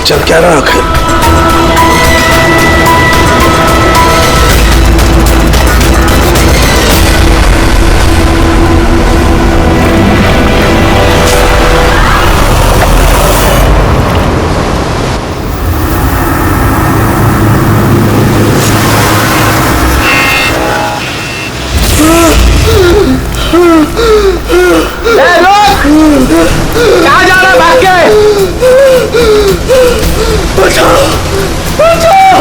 चल क्या रहा आखिर? कहाँ जा रहा है भाग के? बचाओ बचाओ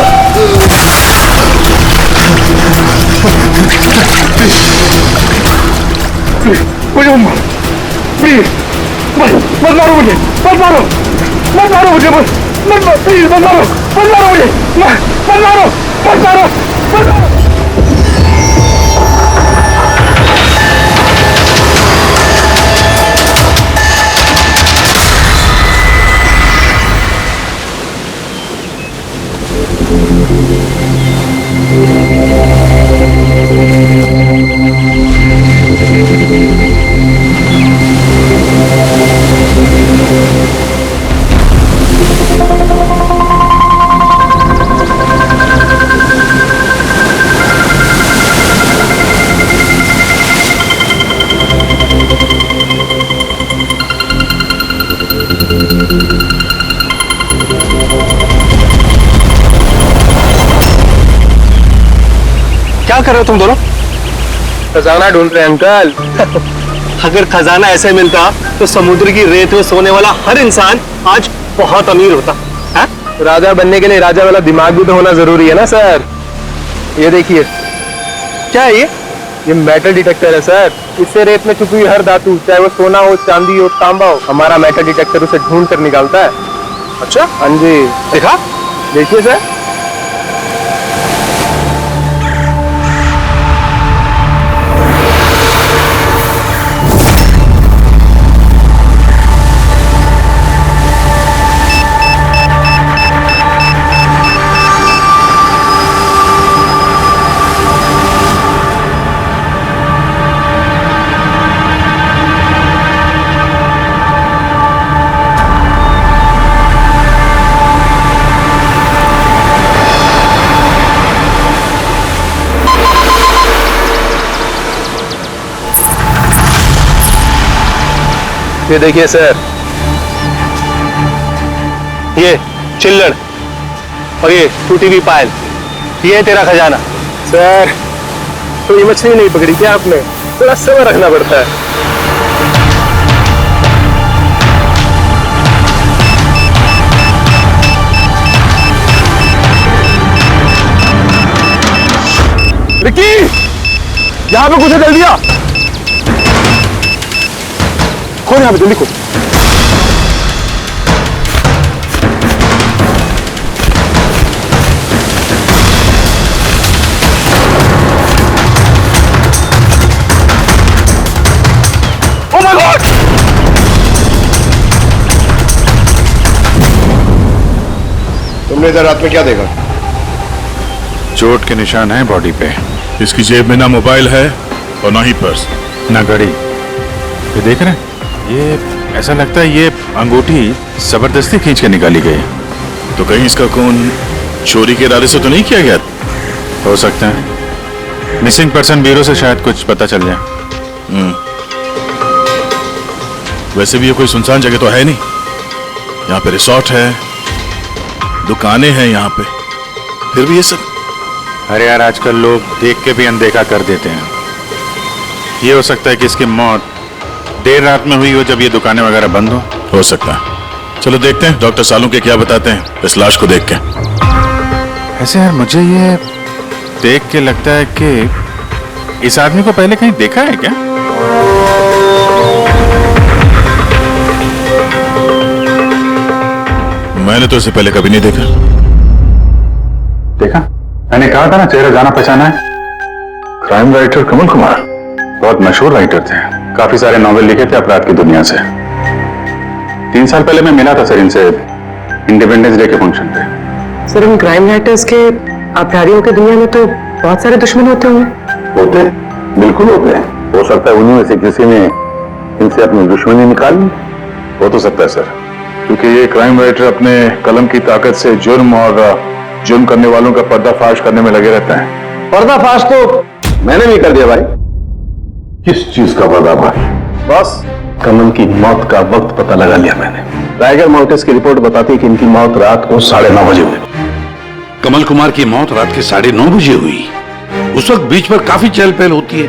मुझे प्लीज मत मारो मुझे, मत मारो, मत मारो मुझे, मत मारो प्लीज, मत मारो, मत मारो मुझे, मत मारो, मत मारो, मत मारो। क्या कर रहे हो तुम दोनों? खजाना ढूंढ रहे हैं अंकल। अगर खजाना ऐसे मिलता तो समुद्र की रेत में सोने वाला हर इंसान आज बहुत अमीर होता है? राजा बनने के लिए राजा वाला दिमाग भी तो होना जरूरी है ना सर। ये देखिए, क्या है ये मेटल डिटेक्टर है सर। इससे रेत में छुपी हुई हर धातु, चाहे वो सोना हो, चांदी हो, तांबा हो, हमारा मेटल डिटेक्टर उसे ढूंढ कर निकालता है। अच्छा, हाँ जी, देखा? देखिए सर। ये देखिए सर, ये चिल्लड़ और ये टूटी हुई पायल, ये है तेरा खजाना। सर तो ये मछली नहीं पकड़ी क्या आपने? थोड़ा सब्र रखना पड़ता है। रिकी, यहाँ पे कुछ है, जल्दी आ। खोल यहाँ पे, जल्दी खोल। Oh my God! तुमने इधर रात में क्या देखा? चोट के निशान हैं बॉडी पे। इसकी जेब में ना मोबाइल है और ना ही पर्स, ना घड़ी। ये देख रहे हैं? ये ऐसा लगता है ये अंगूठी जबरदस्ती खींच के निकाली गई। तो कहीं इसका खून चोरी के इरादे से तो नहीं किया गया? हो सकता है। मिसिंग पर्सन ब्यूरो से शायद कुछ पता चल जाए। वैसे भी ये कोई सुनसान जगह तो है नहीं। यहाँ पे रिसोर्ट है, दुकानें हैं यहाँ पे, फिर भी ये सब। अरे यार, आजकल लोग देख के भी अनदेखा कर देते हैं। ये हो सकता है कि इसकी मौत देर रात में हुई हो, जब ये दुकानें वगैरह बंद हो सकता है। चलो देखते हैं डॉक्टर सालू के क्या बताते हैं इस लाश को देख के। ऐसे यार, मुझे ये देख के लगता है कि इस आदमी को पहले कहीं देखा है क्या? मैंने तो इसे पहले कभी नहीं देखा। देखा, मैंने कहा था ना, चेहरा जाना पहचाना है। क्राइम राइटर कमल कुमार बहुत मशहूर राइटर थे, काफी सारे नॉवेल लिखे थे अपराध की दुनिया से। 3 साल पहले मैं मिला था सर इनसे इंडिपेंडेंस डे के फंक्शन पे। सर, इन क्राइम राइटर्स के अपराधियों की दुनिया में तो बहुत सारे दुश्मन होते होंगे। होते, बिल्कुल होते हैं। हो सकता है उन्हीं में से किसी ने इनसे अपनी दुश्मनी निकाल ली। हो तो सकता है सर, क्योंकि ये क्राइम राइटर अपने कलम की ताकत से जुर्म और जुर्म करने वालों का पर्दाफाश करने में लगे रहते हैं। पर्दाफाश तो मैंने भी कर दिया भाई। किस चीज का पर्दाफाश? बस कमल की मौत का वक्त पता लगा लिया मैंने। टाइगर माउंटेन्स की रिपोर्ट बताती है कि इनकी मौत रात को 9:30 बजे हुई। कमल कुमार की मौत रात के 9:30 बजे हुई। उस वक्त बीच पर काफी चहल पहल होती है,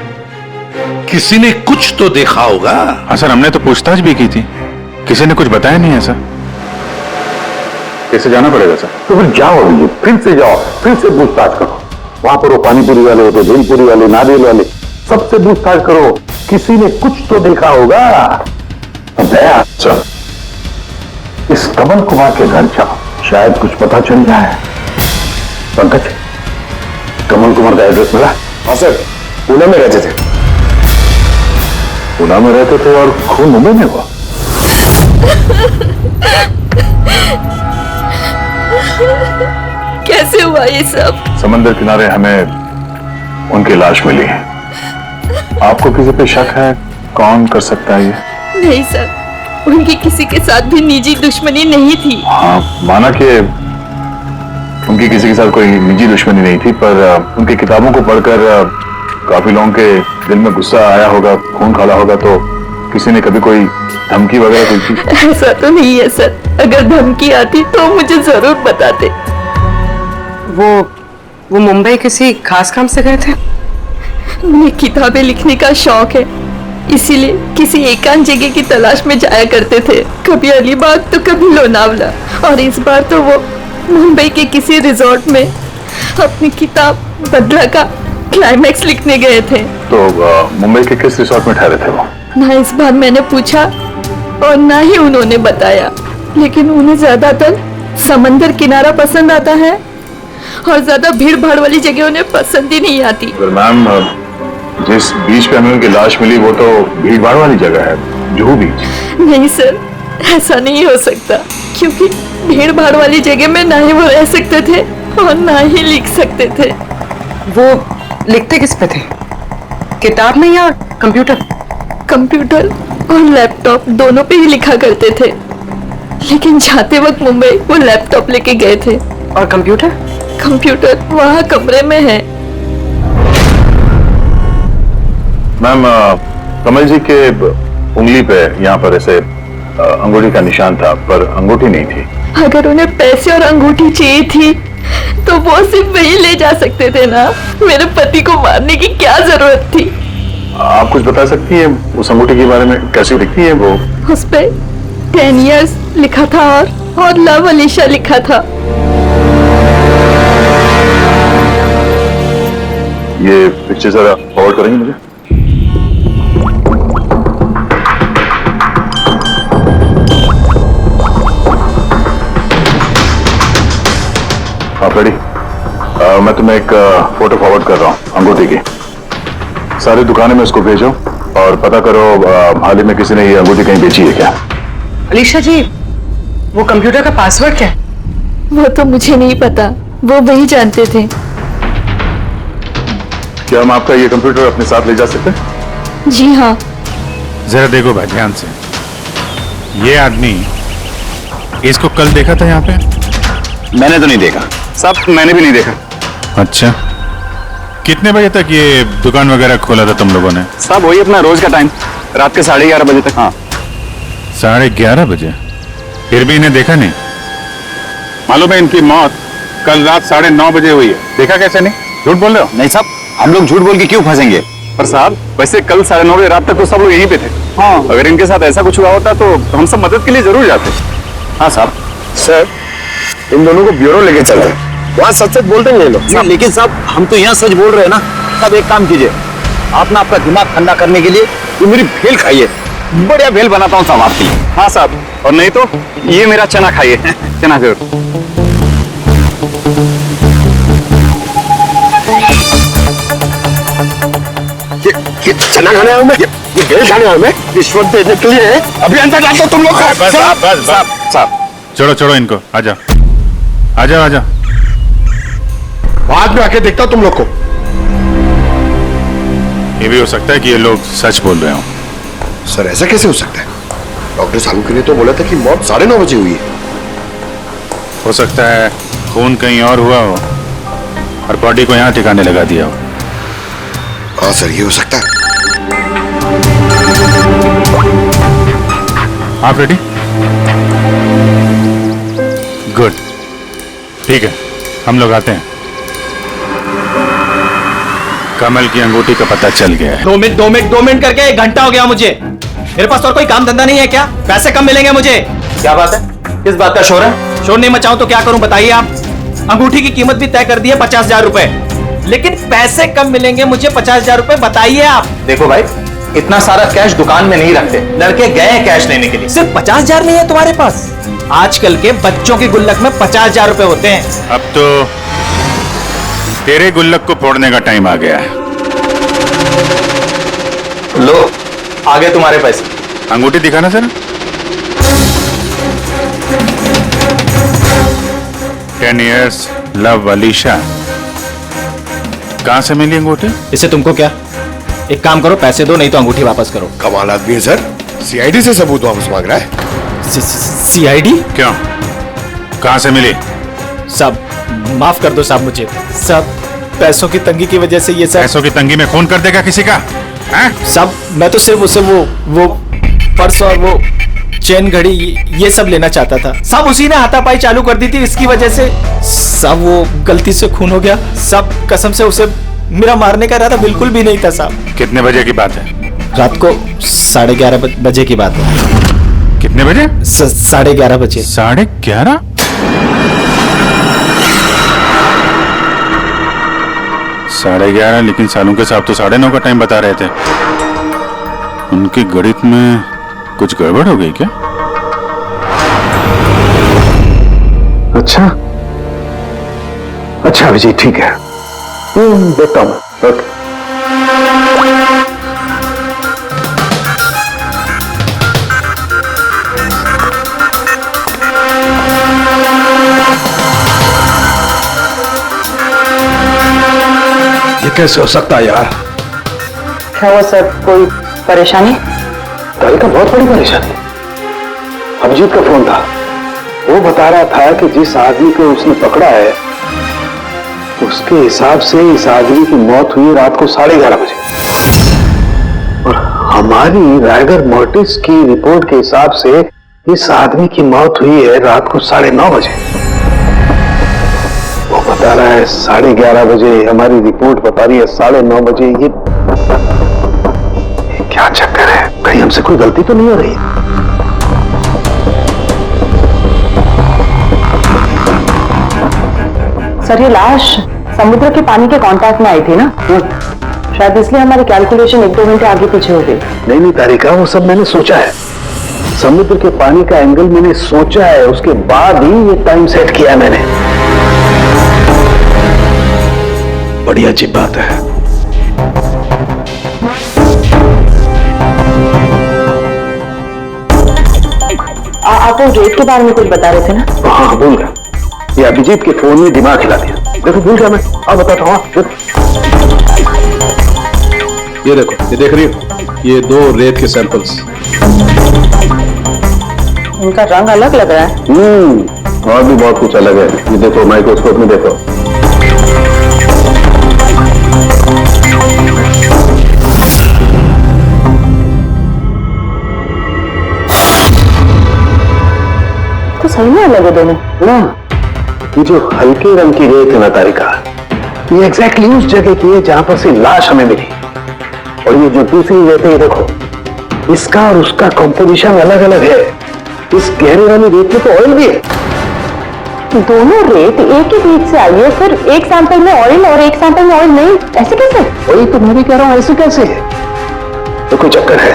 किसी ने कुछ तो देखा होगा। हाँ सर, हमने तो पूछताछ भी की थी, किसी ने कुछ बताया नहीं है सर। कैसे जाना पड़ेगा सर? तो फिर जाओ अभी, फिर से जाओ, फिर से पूछताछ करो। वहां पर वो पानीपुरी वाले होते, भेलपुरी वाले, नारियल वाले, सबसे पूछताछ करो। किसी ने कुछ तो देखा होगा। अब दया सर, इस कमल कुमार के घर जाओ, शायद कुछ पता चल जाए। पंकज, कमल कुमार का एड्रेस मिला? हाँ सर, पुणे में रहते थे। पुणे में रहते थे और खून मुंबई में हुआ? कैसे हुआ ये सब? समंदर किनारे हमें उनकी लाश मिली है। आपको किसी पे शक है? कौन कर सकता है ये? नहीं सर, उनकी किसी के साथ भी निजी दुश्मनी नहीं थी। हाँ, माना कि उनकी किसी के साथ कोई निजी दुश्मनी नहीं थी, पर उनकी किताबों को पढ़कर काफी लोगों के दिल में गुस्सा आया होगा, खून खाला होगा, तो किसी ने कभी कोई धमकी वगैरह दी थी? ऐसा तो नहीं है सर, अगर धमकी आती तो मुझे जरूर बताते। वो मुंबई किसी खास काम से गए थे? उन्हें किताबें लिखने का शौक है, इसीलिए किसी एकांत जगह की तलाश में जाया करते थे। कभी अलीबाग तो कभी लोनावला, और इस बार तो वो मुंबई के किसी रिजॉर्ट में अपनी किताब बदला का क्लाइमैक्स लिखने गए थे। तो मुंबई के किस रिसोर्ट में ठहरे थे वो? ना इस बार मैंने पूछा और ना ही उन्होंने बताया, लेकिन उन्हें ज्यादातर समंदर किनारा पसंद आता है और ज्यादा भीड़ भाड़ वाली जगह उन्हें पसंद ही नहीं आती। मैम, जिस बीच पे हमें उनकी लाश मिली वो तो भीड़ भाड़ वाली जगह है, जुहू बीच। नहीं सर, ऐसा नहीं हो सकता, क्योंकि भीड़ भाड़ वाली जगह में ना ही वो रह सकते थे और ना ही लिख सकते थे। वो लिखते किस पे थे? किताब में या कंप्यूटर? कंप्यूटर और लैपटॉप दोनों पे ही लिखा करते थे, लेकिन जाते वक्त मुंबई वो लैपटॉप लेके गए थे। और कंप्यूटर? कंप्यूटर वहाँ कमरे में है। मैम, कमल जी के उंगली पे यहाँ पर ऐसे अंगूठी का निशान था, पर अंगूठी नहीं थी। अगर उन्हें पैसे और अंगूठी चाहिए थी तो वो सिर्फ वही ले जा सकते थे ना। मेरे पति को मारने की क्या जरूरत थी? आप कुछ बता सकती है उस अंगूठी के बारे में? कैसी दिखती है वो? उस पे 10 years लिखा था और लव अलीशा लिखा था। ये पिक्चर जरा फॉरवर्ड करेंगे मुझे? आप रेडी? मैं तुम्हें एक फोटो फॉरवर्ड कर रहा हूँ अंगूठी की। सारी दुकानें में इसको भेजो और पता करो हाल ही में किसी ने ये अंगूठी कहीं बेची है क्या। अलीशा जी, वो कंप्यूटर का पासवर्ड क्या है? वो तो मुझे नहीं पता, वो वही जानते थे। क्या हम आपका ये कंप्यूटर अपने साथ ले जा सकते हैं? जी हाँ। जरा देखो भाई ध्यान से, ये आदमी, इसको कल देखा था यहाँ पे? मैंने तो नहीं देखा साहब, मैंने भी नहीं देखा। अच्छा, कितने बजे तक ये दुकान वगैरह खोला था तुम लोगों ने? साहब वही अपना रोज का टाइम, रात के 11:30 बजे तक। हाँ, 11:30 बजे? फिर भी इन्हें देखा नहीं? मालूम है इनकी मौत कल रात 9:30 बजे हुई है। देखा कैसे नहीं? झूठ बोल रहे हो? नहीं साहब, हम लोग झूठ बोल के क्यों फंसेंगे? पर साहब वैसे कल 9:30 बजे रात तक तो सब लोग यहीं पे थे। हाँ, अगर इनके साथ ऐसा कुछ हुआ होता तो हम सब मदद के लिए जरूर जाते। हाँ साहब। सर, इन दोनों को ब्यूरो लेके चल रहे हैं, वहाँ सच सच बोल रहे हैं ये लोग। लेकिन साहब हम तो यहाँ सच बोल रहे हैं ना। साहब एक काम कीजिए, आप ना आपका दिमाग ठंडा करने के लिए ये मेरी भेल खाइए, बढ़िया भेल बनाता हूँ साहब आपके लिए। हाँ साहब, और नहीं तो ये मेरा चना खाइए, चना जरूर। ये चना खाने आया हूँ मैं, ये भेल खाने आया हूँ मैं, रिश्वत देने के लिए। अभी अंदर जाता हूँ तुम लोग। बस। साहब छोड़ो इनको, आ जाओ। बाद में आके देखता हूँ तुम लोग को। ये भी हो सकता है कि ये लोग सच बोल रहे हो। सर ऐसा कैसे हो सकता है? डॉक्टर सालुके ने तो बोला था कि मौत 9:30 बजे हुई है। हो सकता है खून कहीं और हुआ हो और बॉडी को यहाँ ठिकाने लगा दिया हो। हाँ सर, ये हो सकता है। आप रेडी? गुड, ठीक है, हम लोग आते हैं। कमल की अंगूठी का पता चल गया है। 2 मिनट करके 1 घंटा हो गया मुझे। मेरे पास और कोई काम धंधा नहीं है क्या? पैसे कम मिलेंगे मुझे। क्या बात है? किस बात का शोर है? शोर नहीं मचाऊं तो क्या करूं बताइए आप? अंगूठी की कीमत भी तय कर दी है 50,000 रुपए, लेकिन पैसे कम मिलेंगे मुझे 50,000 रुपए, बताइए आप। देखो भाई, इतना सारा कैश दुकान में नहीं रखते, लड़के गए हैं कैश लेने के लिए। सिर्फ 50,000 नहीं है तुम्हारे पास? आजकल के बच्चों के गुल्लक में 50,000 रुपए होते हैं। अब तो तेरे गुल्लक को फोड़ने का टाइम आ गया है। लो, आगे तुम्हारे पैसे। अंगूठी दिखाना सर। 10 years love Alisha. कहां से मिली अंगूठी? इससे तुमको क्या? एक काम करो, पैसे दो, नहीं तो अंगूठी वापस करो। कमाल आदमी है सर, सीआईडी से सबूत वापस मांग रहा है। सीआईडी? क्यों, कहां से मिली? सब माफ कर दो साहब मुझे। सब पैसों की तंगी की वजह से ये सब। पैसों की तंगी में खून कर देगा किसी का? सब मैं तो सिर्फ उसे वो पर्स और वो चेन घड़ी ये सब लेना चाहता था। सब उसी ने हाथापाई चालू कर दी थी, इसकी वजह से सब वो गलती से खून हो गया। सब कसम से उसे मेरा मारने का इरादा बिल्कुल भी नहीं था साहब। कितने बजे की बात है? रात को 11:30 बजे की बात है। कितने बजे? 11:30 बजे। 11:30? साढ़े 11, लेकिन सालुके साहब तो 9:30 का टाइम बता रहे थे। उनकी गणित में कुछ गड़बड़ हो गई क्या? अच्छा विजय, ठीक है, देखता हूं। ओके। ये कैसे हो सकता है यार? क्या हुआ सर, कोई परेशानी? तारिका, बहुत बड़ी परेशानी। अभिजीत का फोन था, वो बता रहा था कि जिस आदमी को उसने पकड़ा है उसके हिसाब से इस आदमी की मौत हुई रात को 11:30 बजे, और हमारी रायगर मोर्टिस की रिपोर्ट के हिसाब से इस आदमी की मौत हुई है रात को 9:30 बजे। वो बता रहा है 11:30 बजे, हमारी रिपोर्ट बता रही है 9:30 बजे। ये क्या चक्कर है? कहीं हमसे कोई गलती तो नहीं हो रही? सर, ये लाश समुद्र के पानी के कांटेक्ट में आई थी ना, शायद इसलिए हमारी कैलकुलेशन 1-2 घंटे आगे पीछे हो गई। नहीं तारिका, वो सब मैंने सोचा है। समुद्र के पानी का एंगल मैंने सोचा है, उसके बाद ही ये टाइम सेट किया है मैंने। बड़ी अच्छी बात है। आप वो रेट के बारे में कुछ बता रहे थे ना? हाँ, भूल गया। ये अभिजीत के फोन में दिमाग हिला दिया। देखो, भूल गया मैं। अब बताता हूँ। ये देखो, ये देख रही हो, ये 2 रेत के सैंपल्स। उनका रंग अलग लग रहा है। और भी बहुत कुछ अलग है। ये देखो, माइक्रोस्कोप में देखो। तो सही में अलग है दोनों। ये जो हल्के रंग की रेत है ना तारिका, ये एग्जैक्टली उस जगह की है जहां पर से लाश हमें मिली। और ये जो दूसरी रेत है, ये देखो, इसका और उसका कंपोजिशन अलग अलग है। इस गहरे वाली रेत में तो ऑयल भी है। दोनों रेत एक ही बीच से आई है, फिर एक सैंपल में ऑयल और एक सैंपल में ऑयल नहीं, ऐसे कैसे? वही तो मैं भी कह रहा हूं, ऐसे कैसे है? तो कोई चक्कर है?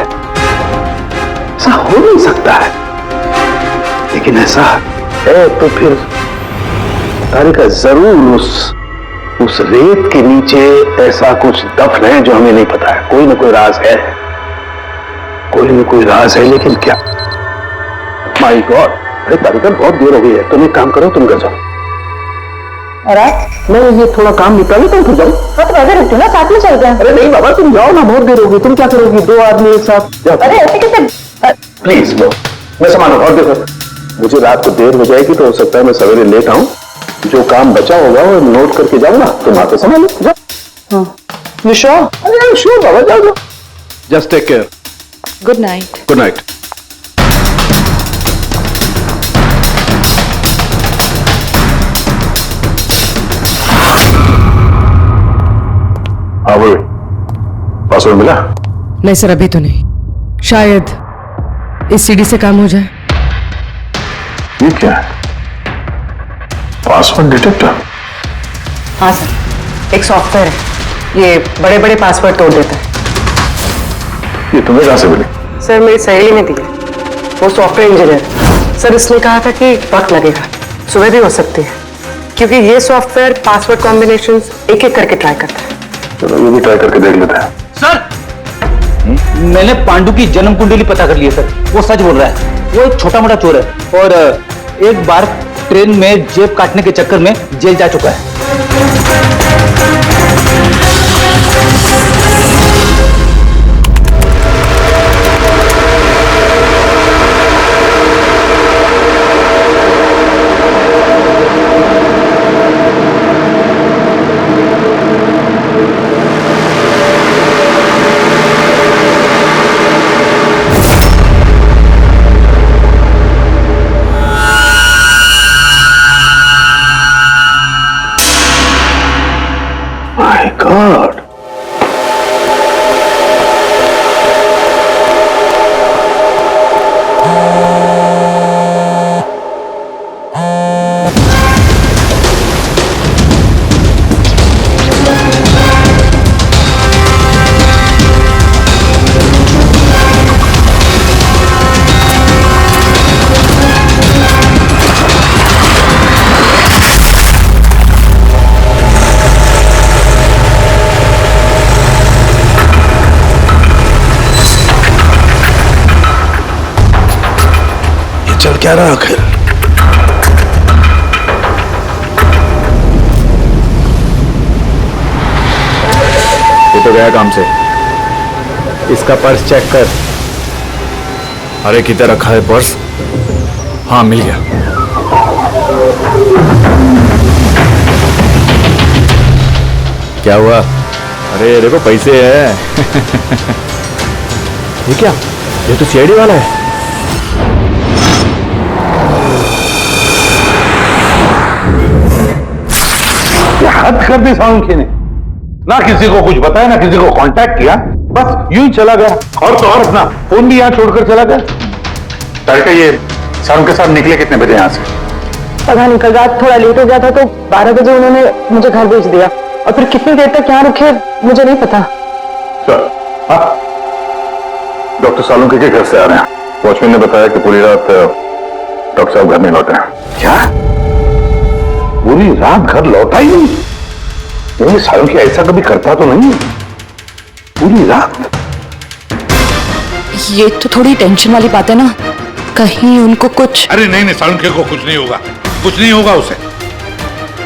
ऐसा हो नहीं सकता है। लेकिन ऐसा है तो फिर तारिका जरूर उस रेत के नीचे ऐसा कुछ दफन है जो हमें नहीं पता है। कोई ना कोई राज है, कोई ना कोई राज है, लेकिन क्या? माय गॉड, अरे तारिका, बहुत देर हो गई है। तुम एक काम करो, तुम घर जाओ। और आप? मैं ये थोड़ा काम निपटा लेता हूँ, फिर जाओ। हाँ तो वैसे रुकते ना, साथ में चलते हैं। अरे नहीं बाबा, तुम जाओ ना, बहुत देर होगी। तुम क्या करोगी? 2 आदमी एक साथ जाओ। अरे ऐसे कैसे? प्लीज लो। मैं सामान और देखो, मुझे रात को देर हो जाएगी तो हो सकता है मैं सवेरे लेट आऊं। जो काम बचा होगा वो नोट करके जाऊंगा, तुम आते संभालो। जाओ। You sure? अरे श्योर बाबा, जाओ जाओ। Just take care. Good night. Good night. हाँ बोल, पासवर्ड मिला? नहीं सर, अभी तो नहीं। शायद इस सीडी से काम हो जाए। ये क्या है? Password detector? हाँ सर, एक सॉफ्टवेयर है, ये बड़े बड़े पासवर्ड तोड़ देता है। ये तुम्हें कहां से मिली? सर मेरी सहेली ने दी है, वो सॉफ्टवेयर इंजीनियर। सर इसने कहा था कि वक्त लगेगा, सुबह भी हो सकती है, क्योंकि ये सॉफ्टवेयर पासवर्ड कॉम्बिनेशंस एक एक करके ट्राई करता है। चलो ये भी ट्राई करके देख लेते हैं। सर, मैंने पांडु की जन्म कुंडली पता कर ली है सर। वो सच बोल रहा है, वो एक छोटा मोटा चोर है और एक बार ट्रेन में जेब काटने के चक्कर में जेल जा चुका है। My God. चल क्या रहा आखिर? ये तो गया काम से। इसका पर्स चेक कर। अरे किधर रखा है पर्स? हाँ मिल गया। क्या हुआ? अरे देखो पैसे है। ये क्या? ये तो सीआईडी वाला है। हद कर दी सालुंखे ने, ना किसी को कुछ बताया ना किसी को कांटेक्ट किया, बस यूं ही चला गया। और तो और अपना फोन भी यहां छोड़कर चला गया। तारिका, ये सारुण के साथ निकले कितने बजे यहां से? पता नहीं, कल रात थोड़ा लेट हो गया था तो 12 बजे उन्होंने मुझे घर भेज दिया, और फिर कितनी देर तक यहाँ रुके मुझे नहीं पता। डॉक्टर सालुंखे के घर से आ रहे हैं। वॉचमैन ने बताया कि पूरी रात डॉक्टर साहब घर नहीं लौटे हैं। क्या पूरी रात घर लौटा ही नहीं? ये सालुंखे ऐसा कभी करता तो नहीं। पूरी रात? ये तो थोड़ी टेंशन वाली बात है ना, कहीं उनको कुछ। अरे नहीं नहीं, सालुंखे को कुछ नहीं होगा, कुछ नहीं होगा उसे।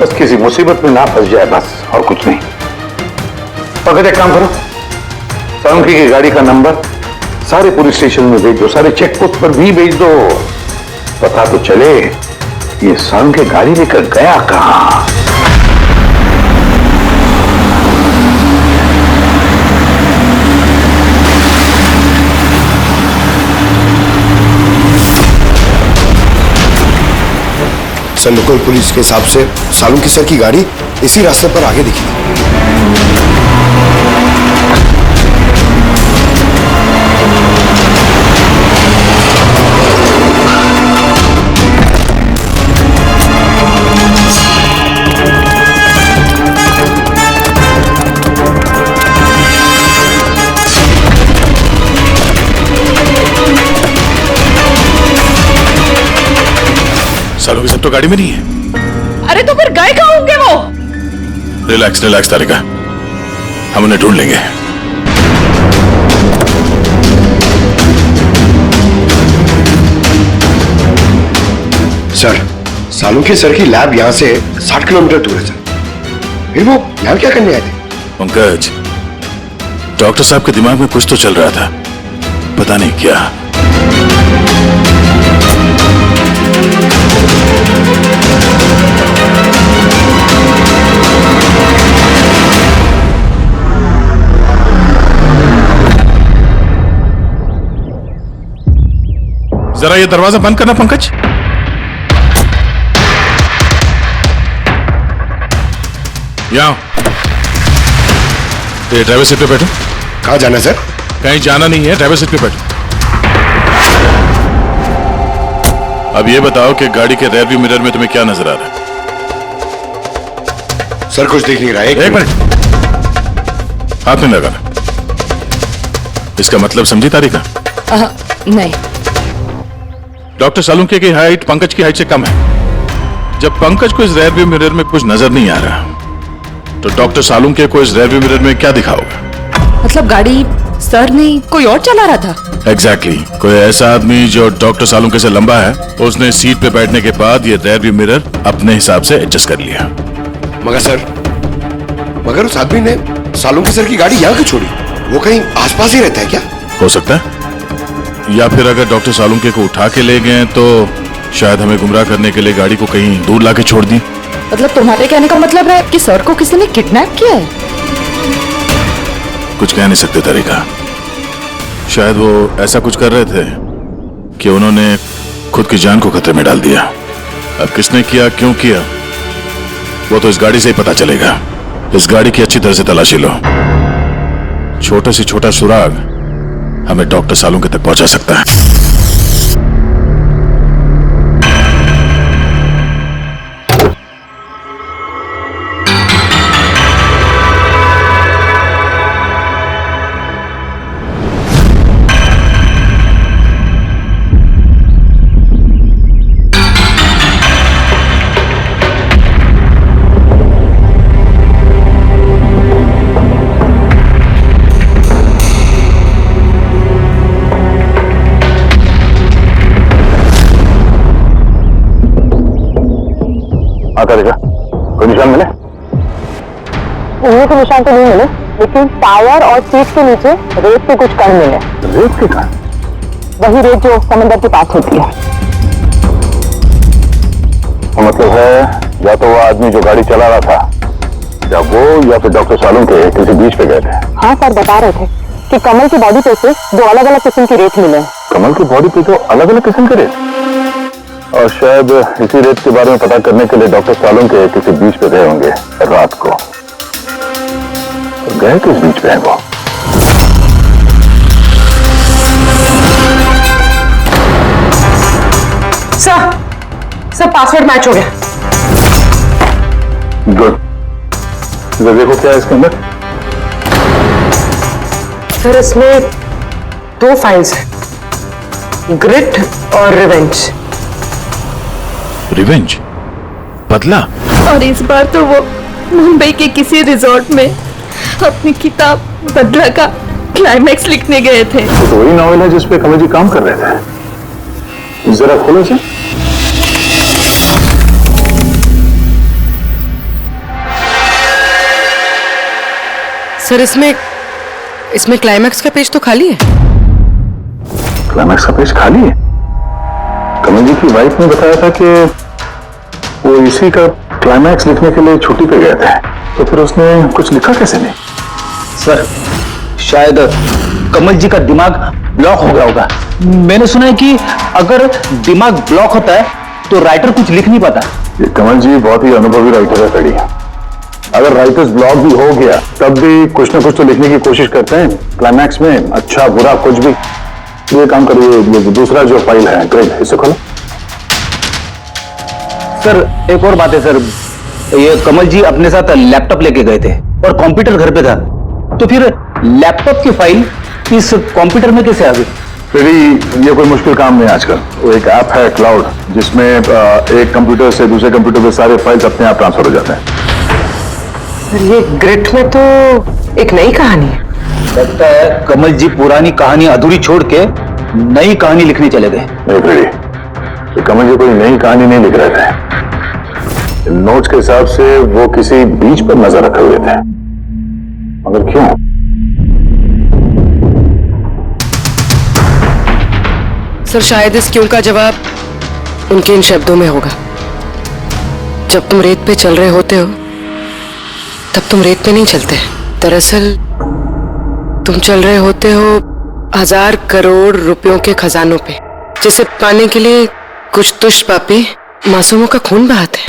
बस किसी मुसीबत में ना फंस जाए, बस, और कुछ नहीं। पकड़, एक काम करो, सालुंखे की गाड़ी का नंबर सारे पुलिस स्टेशन में भेज दो, सारे चेक पोस्ट पर भी भेज दो। पता तो चले ये सालुंखे गाड़ी लेकर गया कहां। सर, लोकल पुलिस के हिसाब से सालुंखे सर की गाड़ी इसी रास्ते पर आगे दिखी। सालुंखे सब तो गाड़ी में नहीं है। अरे तो फिर गए कहाँ होंगे वो? रिलैक्स रिलैक्स तारिका, हम उन्हें ढूंढ लेंगे। सर, सालुंखे सर की लैब यहाँ से 60 किलोमीटर दूर है सर। फिर वो यहाँ क्या करने आए थे? पंकज, डॉक्टर साहब के दिमाग में कुछ तो चल रहा था, पता नहीं क्या। जरा ये दरवाजा बंद करना पंकज। यहाँ ये ड्राइवर सीट पे बैठो। कहाँ जाना है सर? कहीं जाना नहीं है, ड्राइवर सीट पे बैठो। अब ये बताओ कि गाड़ी के रेयर व्यू मिरर में तुम्हें क्या नजर आ रहा है? सर कुछ दिख नहीं रहा है। एक मिनट, हाथ में लगाना। इसका मतलब समझी तारिका? नहीं। डॉक्टर सालुंके की हाइट पंकज की हाइट से कम है। जब पंकज को इस रेयर व्यू मिरर में कुछ नजर नहीं आ रहा, तो डॉक्टर सालुंके को इस रेयर व्यू मिरर में क्या दिखा होगा? मतलब गाड़ी सर नहीं कोई और चला रहा था? एग्जैक्टली कोई ऐसा आदमी जो डॉक्टर सालुंके से लंबा है, उसने सीट पे बैठने के बाद ये रेयर व्यू मिरर अपने हिसाब से एडजस्ट कर लिया। मगर उस आदमी ने सालुंके सर की गाड़ी यहाँ क्यों छोड़ी? वो कहीं आसपास ही रहता है क्या? हो सकता है, या फिर अगर डॉक्टर सालुंके को उठा के ले गए तो शायद हमें गुमराह करने के लिए गाड़ी को कहीं दूर लाके छोड़ दी। मतलब तुम्हारे कहने का मतलब है कि सर को किसी ने किडनैप किया है? कुछ कह नहीं सकते तरीका। शायद वो ऐसा कुछ कर रहे थे कि उन्होंने खुद की जान को खतरे में डाल दिया। अब किसने किया, क्यों किया, वो तो इस गाड़ी से ही पता चलेगा। इस गाड़ी की अच्छी तरह से तलाशी लो। छोटे से छोटा सुराग हमें डॉक्टर सालुंके तक पहुंचा सकता है। कोई निशान मिले? उंगली के निशान तो नहीं मिले, लेकिन टायर और सीट के नीचे रेत के कुछ कण मिले। रेत के कण? वही रेत जो समंदर के पास होती है। मतलब है या तो वो आदमी जो गाड़ी चला रहा था, या वो या फिर डॉक्टर सालुंके किसी बीच पे गए थे। हाँ सर, बता रहे थे कि कमल की बॉडी पे से दो अलग अलग किस्म की रेत मिले। कमल की बॉडी पे तो अलग अलग किस्म के रेत, और शायद इसी रेत के बारे में पता करने के लिए डॉक्टर सालुंके किसी बीच पे गए होंगे रात को। तो गए किस बीच पे हैं वो? सर पासवर्ड मैच हो गया। गुड। देखो क्या है इसके अंदर। सर इसमें दो फाइल्स हैं, ग्रिट और रिवेंज। रिवेंज? बदला? और इस बार तो वो मुंबई के किसी रिजॉर्ट में अपनी किताब बदला का क्लाइमैक्स लिखने गए थे। तो वही नॉवेल है जिसपे कमल जी काम कर रहे थे। जरा खोलो इसे। सर इसमें क्लाइमैक्स का पेज तो खाली है। क्लाइमैक्स का पेज खाली है? कमल जी की वाइफ ने बताया था कि वो इसी का क्लाइमैक्स लिखने के लिए छुट्टी पे गए थे, तो फिर उसने कुछ लिखा कैसे नहीं? सर शायद कमल जी का दिमाग ब्लॉक हो गया होगा। मैंने सुना है कि अगर दिमाग ब्लॉक होता है तो राइटर कुछ लिख नहीं पाता। ये कमल जी बहुत ही अनुभवी राइटर है कड़ी। अगर राइटर्स ब्लॉक भी हो गया तब भी कुछ ना कुछ तो लिखने की कोशिश करते हैं क्लाइमैक्स में, अच्छा बुरा कुछ भी। ये काम करिए, दूसरा जो फाइल है ग्रेट, इसे खोलो। सर एक और बात है सर, ये कमल जी अपने साथ लैपटॉप लेके गए थे और कंप्यूटर घर पे था, तो फिर लैपटॉप की फाइल इस कंप्यूटर में कैसे आ गई? फिर ये कोई मुश्किल काम नहीं आजकल। वो एक ऐप है क्लाउड, जिसमें एक कंप्यूटर से दूसरे कंप्यूटर पे सारे फाइल्स अपने आप ट्रांसफर हो जाते हैं। सर ये ग्रिट में तो एक नई कहानी है। लगता है कमल जी पुरानी कहानी अधूरी छोड़ के नई कहानी लिखने चले गए। तो कमल जी कोई नई कहानी नहीं लिख रहे थे। नोट्स के हिसाब से वो किसी बीच पर नजर रखे हुए थे, मगर क्यों? सर शायद इस क्यों का जवाब उनके इन शब्दों में होगा। जब तुम रेत पे चल रहे होते हो तब तुम रेत पे नहीं चलते। दरअसल तुम चल रहे होते हो 1000 करोड़ रुपयों के खजानों पे, जिसे पाने के लिए कुछ दुष्पापी मासूमों का खून बहाते हैं।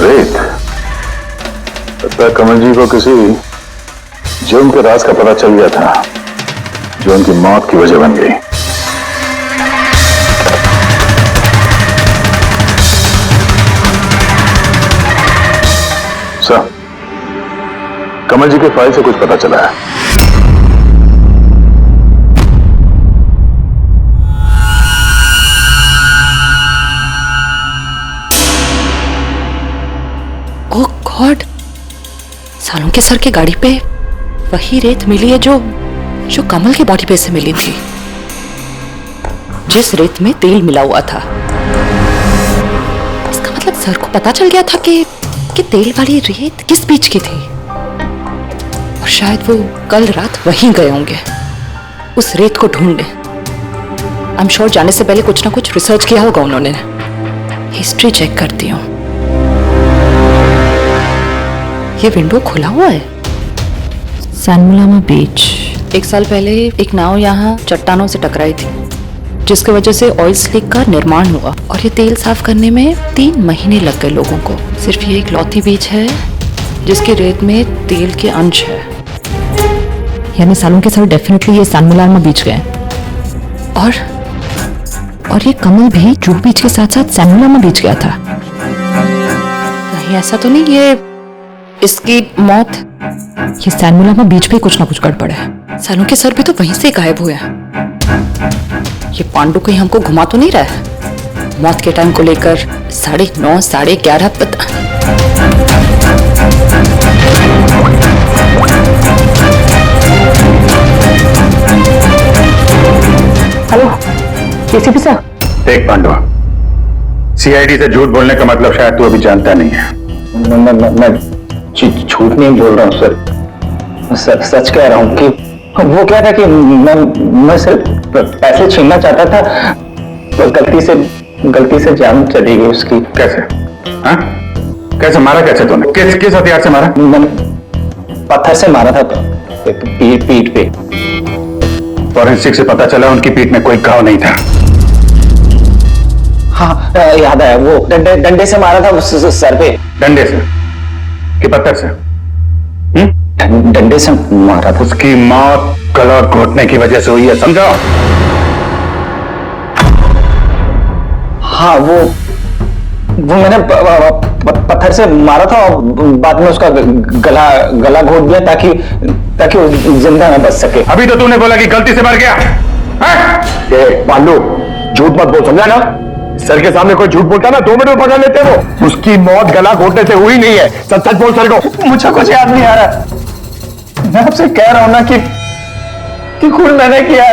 रेत, लगता है कमल जी को किसी जुर्म के राज का पता चल गया था जो उनकी मौत की वजह बन गई। सर, कमल जी के फाइल से कुछ पता चला है। ओह गॉड, सालों के सर की गाड़ी पे वही रेत मिली है जो कमल के बॉडी पे से मिली थी, जिस रेत में तेल मिला हुआ था। इसका मतलब सर को पता चल गया था कि तेल वाली रेत किस बीच की थी, और शायद वो कल रात वहीं गए होंगे उस रेत को ढूंढने। आई एम श्योर जाने से पहले कुछ ना कुछ रिसर्च किया होगा उन्होंने। हिस्ट्री चेक करती हूँ। ये विंडो खुला हुआ है। सैनमुलामा बीच। 1 साल पहले एक नाव यहाँ चट्टानों से टकराई थी, जिसकी वजह से ऑयल स्लिक का निर्माण हुआ, और ये तेल साफ करने में 3 महीने लग गए लोगों को। सिर्फ ये एक लौती बीच है जिसके रेत में तेल के अंश है। यानी सालों के साल डेफिनेटली ये सैनमुलामा बीच गए। और ये कमल भी जुहू बीच के साथ साथ सैनमुलामा बीच गया था। कहीं ऐसा तो नहीं ये इसकी मौत, ये सैनमुलामा बीच पे कुछ ना कुछ गड़बड़ है। सालों के सर भी तो वहीं से गायब हुए हैं। ये पांडु कहीं हमको घुमा तो नहीं रहा है मौत के टाइम को लेकर? 9:30 11:30 पता। Hello ACP sir. देख पांडवा, सीआईडी से झूठ बोलने का मतलब शायद तू अभी जानता नहीं है। मैं झूठ नहीं बोल रहा हूँ सर, सच कह रहा हूँ कि वो क्या था कि मैं सिर्फ पैसे छीनना चाहता था, तो गलती से जान चली गई उसकी। कैसे? हाँ? कैसे मारा? कैसे तूने? किस हथियार से मारा? मैंने पत्थर से मारा था पीठ पे। फॉरेंसिक से पता चला उनकी पीठ में कोई घाव नहीं था। हाँ याद आया, वो डंडे से मारा था सर पे। डंडे से कि पत्थर से? डंडे से मारा था। उसकी मौत गला घोटने की वजह से हुई है, समझो? हाँ वो मैंने पत्थर से मारा था और बाद में उसका गला घोट दिया ताकि वो जिंदा न बच सके। अभी तो तूने बोला कि गलती से मर गया। पांडु, झूठ मत बोल, समझा ना? सर के सामने कोई झूठ बोलता ना 2 मिनट में पकड़ लेते वो। उसकी मौत गला घोटने से हुई नहीं है। सच बोल सर को। मुझे कुछ याद नहीं आ रहा। मैं आपसे कह रहा हूं ना कि खून मैंने किया।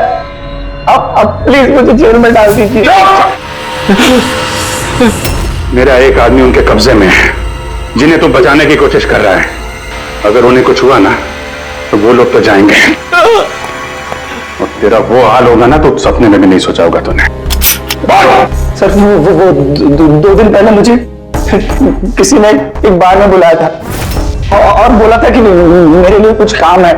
अब प्लीज मुझे जेल में डाल दीजिए। मेरा एक आदमी उनके कब्जे में है जिन्हें तू बचाने की कोशिश कर रहा है। अगर उन्हें कुछ हुआ ना तो वो लोग तो जाएंगे, और तेरा वो हाल होगा ना तो सपने में भी नहीं सोचा होगा तूने। सर वो 2 दिन पहले मुझे किसी ने एक बार में बुलाया था और बोला था कि मेरे लिए कुछ काम है।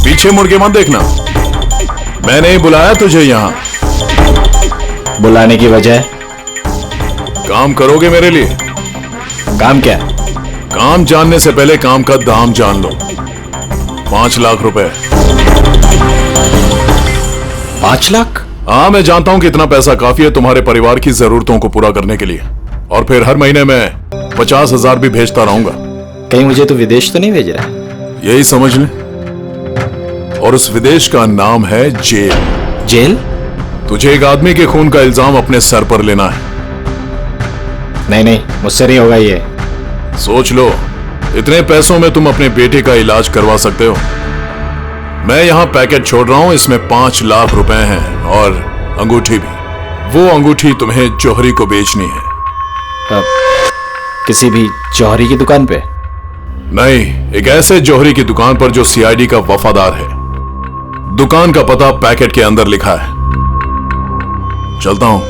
पीछे मुड़ के मत देखना, मैंने ही बुलाया तुझे यहाँ। बुलाने की वजह? काम करोगे मेरे लिए? काम क्या? काम जानने से पहले काम का दाम जान लो। 5 लाख रुपए। 5 लाख? हाँ, मैं जानता हूं कि इतना पैसा काफी है तुम्हारे परिवार की जरूरतों को पूरा करने के लिए, और फिर हर महीने में 50,000 भी भेजता रहूंगा। कहीं मुझे तो विदेश तो नहीं भेज रहा? यही समझ ले, और उस विदेश का नाम है जेल। जेल? तुझे एक आदमी के खून का इल्जाम अपने सर पर लेना है। नहीं, मुझसे नहीं होगा ये। सोच लो, इतने पैसों में तुम अपने बेटे का इलाज करवा सकते हो। मैं यहाँ पैकेट छोड़ रहा हूँ, इसमें 5 लाख रुपए हैं और अंगूठी भी। वो अंगूठी तुम्हें जौहरी को बेचनी है। किसी भी जौहरी की दुकान पे? नहीं, एक ऐसे जौहरी की दुकान पर जो सीआईडी का वफादार है। दुकान का पता पैकेट के अंदर लिखा है। चलता हूं।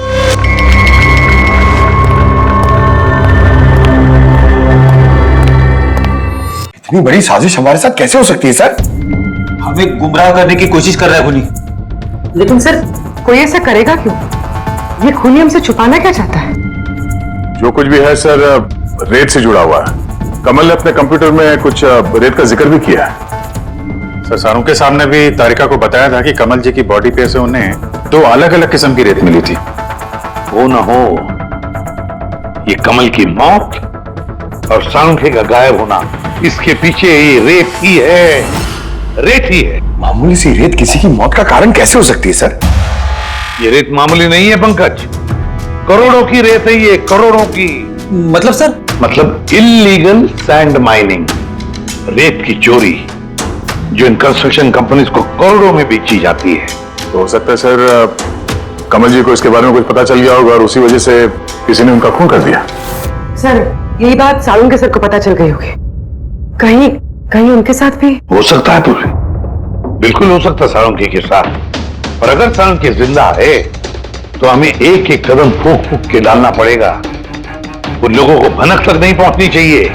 इतनी बड़ी साजिश हमारे साथ कैसे हो सकती है सर? हमें गुमराह करने की कोशिश कर रहा है खूनी। लेकिन सर कोई ऐसा करेगा क्यों? ये खूनी हमसे छुपाना क्या चाहता है? जो कुछ भी है सर रेत से जुड़ा हुआ है। कमल ने अपने कंप्यूटर में कुछ रेत का जिक्र भी किया है। सर सारों के सामने भी तारिका को बताया था कि कमल जी की बॉडी पे से उन्हें 2 अलग अलग किस्म की रेत मिली थी। वो ना हो ये कमल की मौत और सांखे का गायब होना, इसके पीछे ये रेत ही है, रेत ही है। मामूली सी रेत किसी की मौत का कारण कैसे हो सकती है सर? ये रेत मामूली नहीं है पंकज, करोड़ों की रेत है ये, करोड़ों की। मतलब सर? मतलब इलीगल सैंड माइनिंग, रेत की चोरी जो इन कंस्ट्रक्शन कंपनीज को करोड़ों में बेची जाती है। तो हो सकता है सर कमल जी को इसके बारे में कुछ पता चल गया होगा और उसी वजह से किसी ने उनका खून कर दिया। सर यही बात सालुंके सर को पता चल गई होगी। कहीं कहीं उनके साथ भी हो सकता है पूरे, बिल्कुल हो सकता है सालुंके के साथ। और अगर सालुंके जिंदा है तो हमें एक एक कदम फूंक फूंक के डालना पड़ेगा। उन लोगों को भनक तक नहीं पहुंचनी चाहिए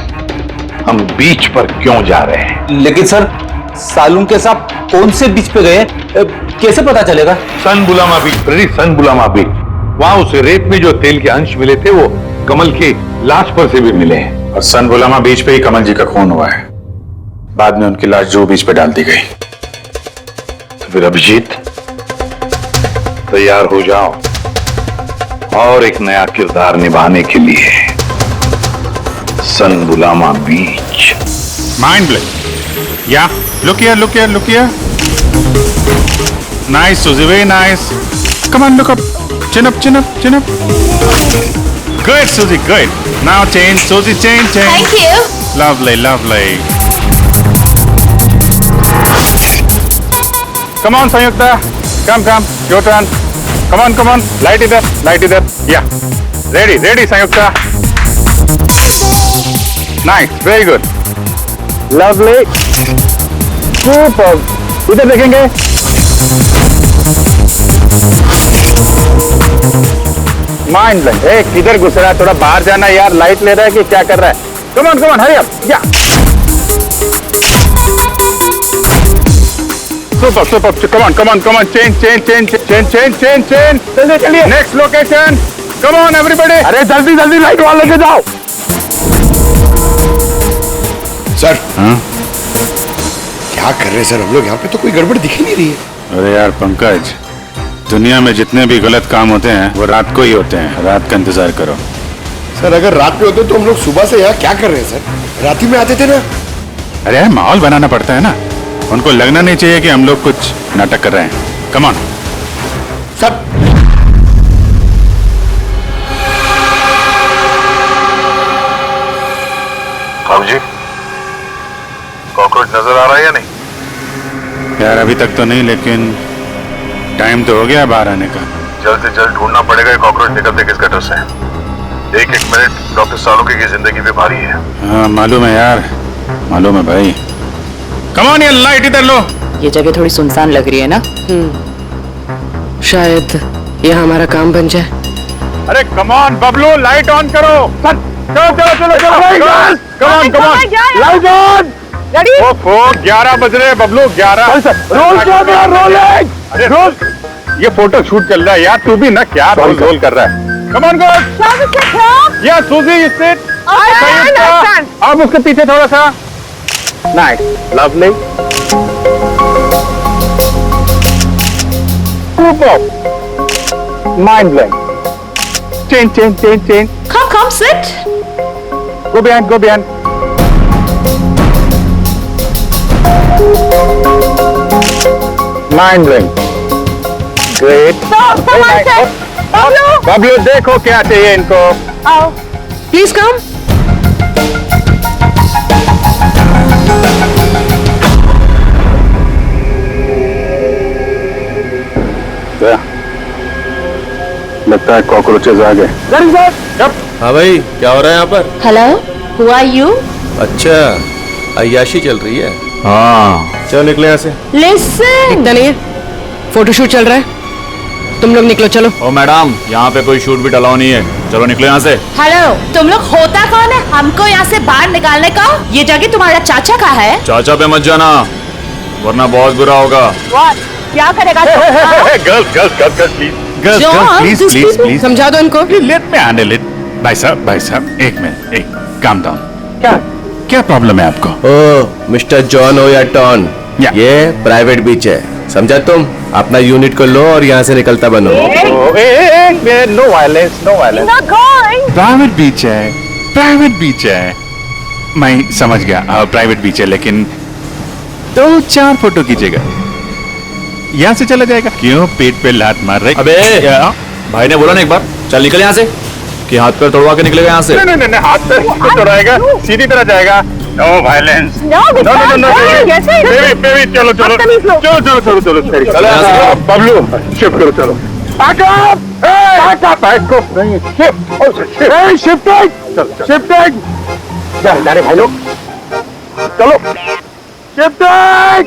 हम बीच पर क्यों जा रहे हैं। लेकिन सर सालुंके साहब कौन से बीच पे गए, कैसे पता चलेगा? सन बुलामा बीच, सन बुलामा बीच, वहां उसे रेत में जो तेल के अंश मिले थे वो कमल की लाश पर से भी मिले हैं। और सन बुलामा बीच पे ही कमल जी का खून हुआ है। बाद में उनकी लाश जो बीच पे डाल दी गई। तो फिर अभिजीत तैयार हो जाओ और एक नया किरदार निभाने के लिए सन बुलामा बीच। Mind blowing. Yeah look here. Nice, Suzy, very nice. Come on, look up. Chin up. Good, Suzy, good. Now change, Suzy, change. Thank you. Lovely. Come on, Sanyukta. Come. Your turn. Come on. Light it up. Yeah. Ready, Sanyukta. Nice, very good. Lovely. Superb. इधर देखेंगे। Mind blowing. किधर घुस रहा है? थोड़ा बाहर जाना यार। लाइट ले रहा है कि क्या कर रहा है? Come on hurry up. Yeah super. Come on change. चलिए next location. Come on everybody. अरे जल्दी लाइट वाले लेके जाओ। सर क्या कर रहे हैं सर हम लोग? यहाँ पे तो कोई गड़बड़ दिख ही नहीं रही है। अरे यार पंकज, दुनिया में जितने भी गलत काम होते हैं वो रात को ही होते हैं। रात का इंतजार करो। सर अगर रात में होते तो हम लोग सुबह से यहाँ क्या कर रहे हैं सर? रात ही में आते थे ना। अरे यार माहौल बनाना पड़ता है ना। उनको लगना नहीं चाहिए कि हम लोग कुछ नाटक कर रहे हैं। Come on sir. जी कॉकरोच नजर आ रहा है या नहीं? यार अभी तक तो नहीं, लेकिन टाइम तो हो गया बाहर आने का। जल्द से जल्द ढूंढना पड़ेगा ये कॉकरोच निकलते किस गटर से। एक मिनट डॉक्टर सालुंके की जिंदगी पे भारी है। हाँ मालूम है यार, मालूम है भाई। कम ऑन, ये लाइट इधर लो। ये जगह थोड़ी सुनसान लग रही है ना? शायद यहाँ हमारा काम बन जाए। अरे come on Bablu, light on करो। चलो कम ऑन लाइट ऑन। ओफो 11 बज रहे बबलू, 11। रोलिंग। अरे रोल, ये फोटो शूट चल रहा है यार। तू भी ना क्या रोल कर रहा है। Come on good. या सूजी सिट। अब उसके पीछे थोड़ा सा। Nice, lovely. Mind blowing. Change. Come, sit. Go behind. Mind blowing. Great. Bablu देखो क्या चाहिए इनको। आओ। Please come. लगता है कॉकरोचेस आ गए। हाँ भाई, क्या हो रहा है यहाँ पर? Hello, who are you? अच्छा, अय्याशी चल रही है। हाँ चलो निकले यहाँ से। लिसन दिखता नहीं है, फोटोशूट चल रहा है, तुम लोग निकलो चलो। ओ मैडम, यहाँ पे कोई शूट भी अलाउ नहीं है, चलो निकलो यहाँ से। हेलो, तुम लोग होता कौन है हमको यहाँ से बाहर निकालने का? ये जगह तुम्हारा चाचा का है। चाचा पे मत जाना वरना बहुत बुरा होगा। क्या करेगा? प्लीज समझा दो इनको। Let me handle it. भाई साहब एक मिनट, एक काम डाउन। क्या प्रॉब्लम है आपको? ओ मिस्टर जॉन हो या टॉन, ये प्राइवेट बीच है, समझा तुम? अपना यूनिट को लो और यहाँ से निकलता बनो। No violence, no violence. Private beach है, मैं समझ गया प्राइवेट बीच है, लेकिन 2-4 फोटो कीजिएगा, यहाँ से चला जाएगा। क्यों पेट पे लात मार रहे? अबे भाई ने बोला ना एक बार चल निकल यहाँ से, कि हाथ पैर तोड़वा के निकलेगा यहाँ से। नहीं, हाथ पैर तोड़ाएगा, सीधी तरह जाएगा। नो वायलेंस, नो, बेबी चलो बबलू शिफ्ट करो, चलो शिफ्टिंग भाई लोग, चलो शिफ्टिंग।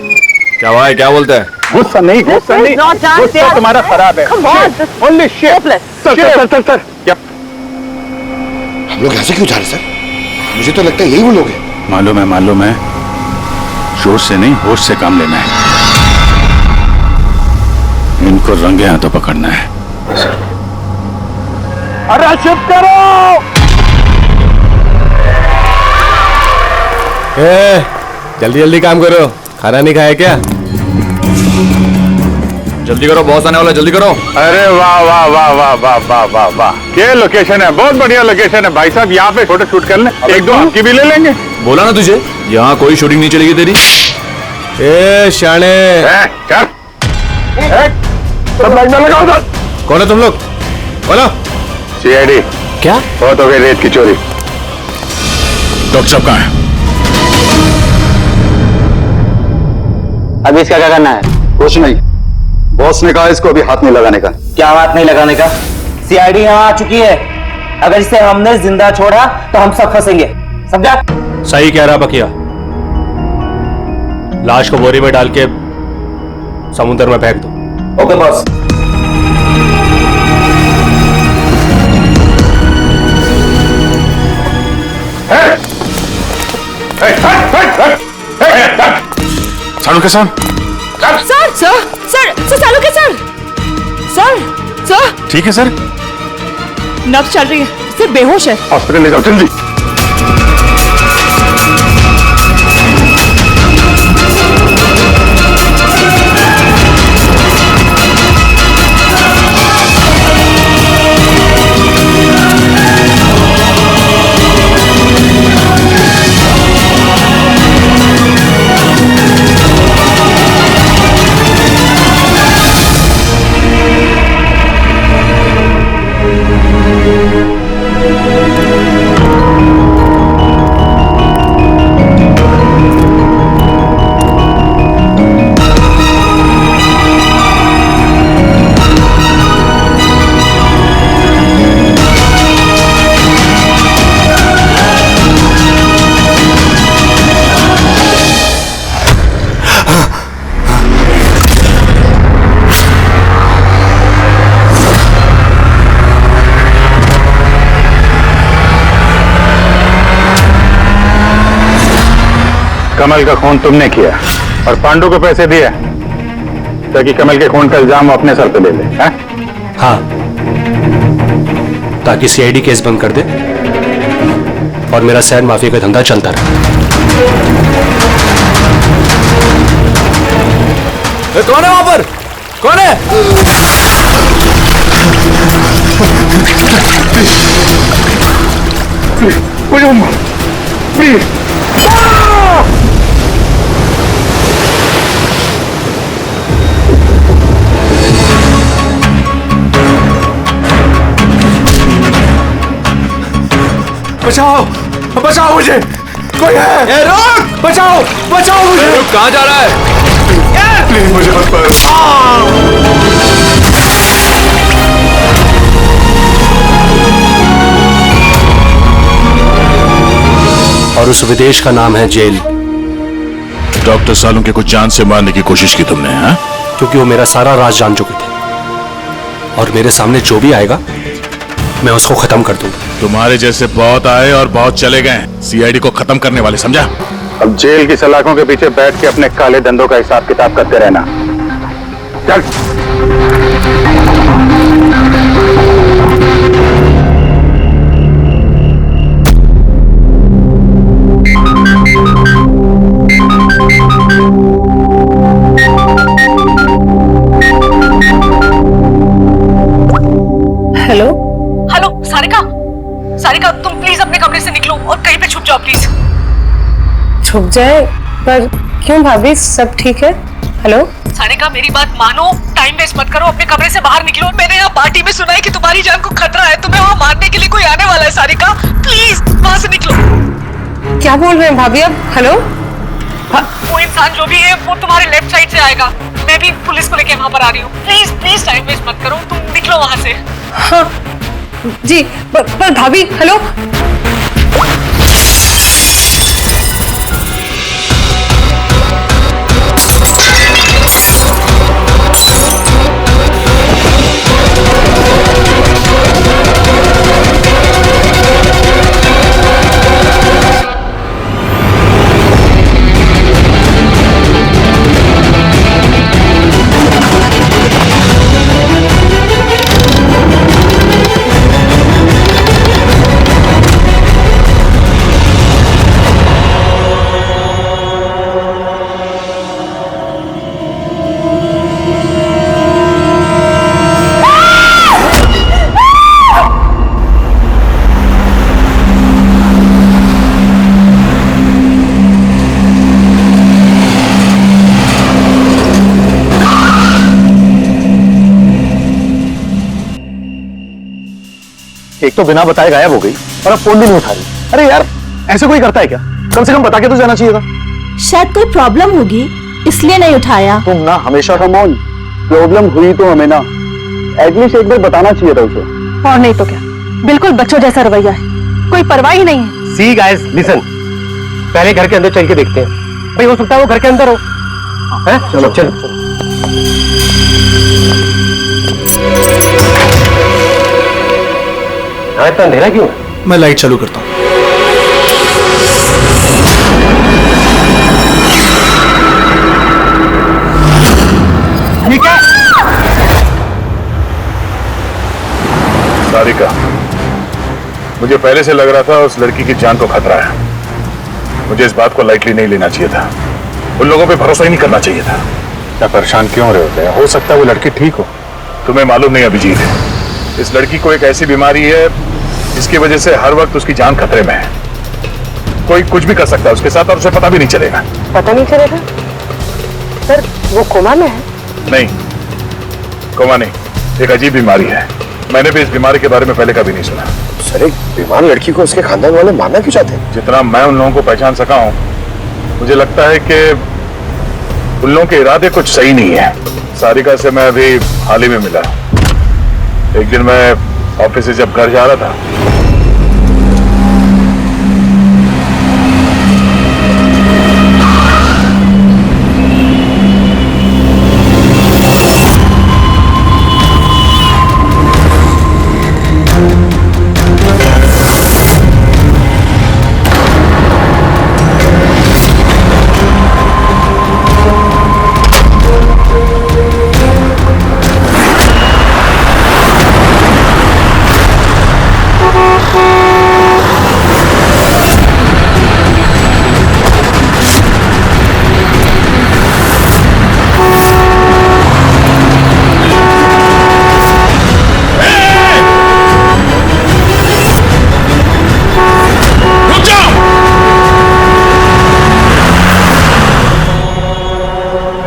क्या भाई क्या बोलते हैं? गुस्सा नहीं, गुस्सा तुम्हारा खराब है। Only shift. चल। हम लोग यहाँ से क्यों जा रहे सर? मुझे तो लगता है यही वो लोग हैं। मालूम है, जोर से नहीं होश से काम लेना है, इनको रंगे हाथों पकड़ना है। अरे शिफ्ट करो। जल्दी काम करो, खाना नहीं खाया क्या? जल्दी करो, बॉस आने वाला, जल्दी करो। अरे वाह, ये लोकेशन है, बहुत बढ़िया लोकेशन है भाई साहब। यहाँ पे फोटो शूट कर लें, एक दो आपकी भी ले लेंगे। बोला ना तुझे यहाँ कोई शूटिंग नहीं चलेगी तेरी। ए शाने, चल सब लाइन में लगाओ उधर। कौन है तुम लोग? बोलो। सीआईडी। क्या? बहुत हो गई रेत की चोरी। डॉक्टर साहब कहाँ है? अभी इसका क्या करना है? कुछ नहीं, बॉस ने कहा इसको अभी हाथ नहीं लगाने का। क्या बात नहीं लगाने का? सीआईडी यहाँ आ चुकी है, अगर इसे हमने जिंदा छोड़ा तो हम सब फंसेंगे, समझा? सही कह रहा बकिया, लाश को बोरी में डाल के समुद्र में फेंक दो। Okay boss. सालू के साथ सर चालू के सर ठीक है सर, नब्ज चल रही है, सिर्फ बेहोश है। हॉस्पिटल ले जाओ जल्दी। कमल का खून तुमने किया और पांडु को पैसे दिए ताकि कमल के खून का इल्जाम वो अपने सर पे ले ले। हाँ, ताकि सीआईडी केस बंद कर दे और मेरा सैंड माफिया का धंधा चलता रहे। कौन है वहां पर? कौन है? प्लीज बचाओ मुझे, कोई है? रुक, बचाओ मुझे। रुक, कहाँ जा रहा है? प्लीज मुझे मत मारो। और उस विदेश का नाम है जेल। डॉक्टर सालुंके को जान से मारने की कोशिश की तुमने? हाँ, क्योंकि वो मेरा सारा राज जान चुके थे और मेरे सामने जो भी आएगा मैं उसको खत्म कर दूंगा। तुम्हारे जैसे बहुत आए और बहुत चले गए, सीआईडी को खत्म करने वाले, समझा? अब जेल की सलाखों के पीछे बैठ के अपने काले धंधों का हिसाब किताब करते रहना। चल। हेलो हेलो सारिका, सारिका तुम प्लीज अपने कमरे से निकलो और कहीं पे छुप जाओ प्लीज। छुप जाए? पर क्यों भाभी, सब ठीक है? हेलो सारिका मेरी बात मानो, टाइम वेस्ट मत करो, अपने कमरे से बाहर निकलो। मैंने यहाँ पार्टी में सुना है कि तुम्हारी जान को खतरा है, तुम्हें वहाँ मारने के लिए कोई आने वाला है। सारिका प्लीज वहाँ से निकलो। क्या बोल रहे हैं भाभी आप? हेलो वो इंसान जो भी है वो तुम्हारे लेफ्ट साइड से आएगा। मैं भी पुलिस को लेके वहाँ पर आ रही हूँ। प्लीज प्लीज टाइम वेस्ट मत करो, तुम निकलो वहाँ से। हाँ जी, पर भाभी हेलो। एक तो बिना बताए गायब हो गई और अब फोन भी नहीं उठा रही। अरे यार ऐसे कोई करता है क्या? कम से कम बता के तो जाना चाहिए था। शायद कोई प्रॉब्लम होगी इसलिए नहीं उठाया। तुम ना हमेशा का मौन, प्रॉब्लम हुई तो हमें ना एटलीस्ट एक बार बताना चाहिए था उसे। और नहीं तो क्या, बिल्कुल बच्चों जैसा रवैया है, कोई परवाह ही नहीं है। सी गाइस लिसन, पहले घर के अंदर चल के देखते हैं। भाई हो सकता है वो घर के अंदर हो। हैं? चलो चलो। हाँ इतना अंधेरा क्यों? मैं लाइट चालू करता हूँ। ठीक है। सारिका, मुझे पहले से लग रहा था उस लड़की की जान को खतरा है। मुझे इस बात को लाइटली नहीं लेना चाहिए था, उन लोगों पे भरोसा ही नहीं करना चाहिए था। क्या परेशान क्यों रहे होते हैं? हो सकता है वो लड़की ठीक हो। तुम्हें मालूम नहीं अभिजीत, इस लड़की को एक ऐसी बीमारी है जिसकी वजह से हर वक्त उसकी जान खतरे में है। कोई कुछ भी कर सकता है उसके साथ और उसे पता भी नहीं चलेगा। पता नहीं चलेगा? सर वो कोमा में है? नहीं, कोमा नहीं, एक अजीब बीमारी है। मैंने भी इस बीमारी के बारे में पहले कभी नहीं सुना। सर एक बीमार लड़की को उसके खानदान वाले मारना क्यों चाहते हैं? जितना मैं उन लोगों को पहचान सका हूं, मुझे लगता है कि उन लोगों के इरादे कुछ सही नहीं है। सारिका से मैं अभी हाल ही में मिला। एक दिन मैं ऑफिस से जब घर जा रहा था,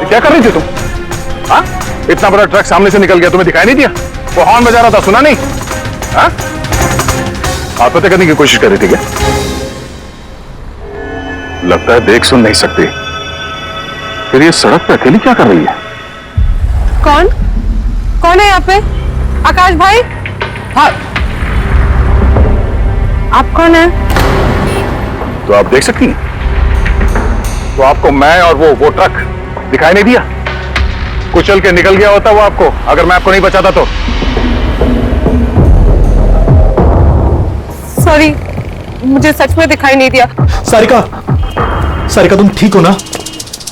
क्या कर रही थी तुम? हाँ? इतना बड़ा ट्रक सामने से निकल गया, तुम्हें दिखाई नहीं दिया? वो हॉर्न बजा रहा था, सुना नहीं? हाँ? आत्महत्या करने की कोशिश कर रही थी क्या? लगता है देख सुन नहीं सकती। फिर ये सड़क पे अकेली क्या कर रही है? कौन कौन है यहाँ पे? आकाश भाई? हाँ। आप कौन है? तो आप देख सकती हैं, तो आपको मैं और वो ट्रक दिखाई नहीं दिया? कुचल के निकल गया होता वो आपको, अगर मैं आपको नहीं बचाता तो। सॉरी, मुझे सच में दिखाई नहीं दिया। सारिका, सारिका तुम ठीक हो ना?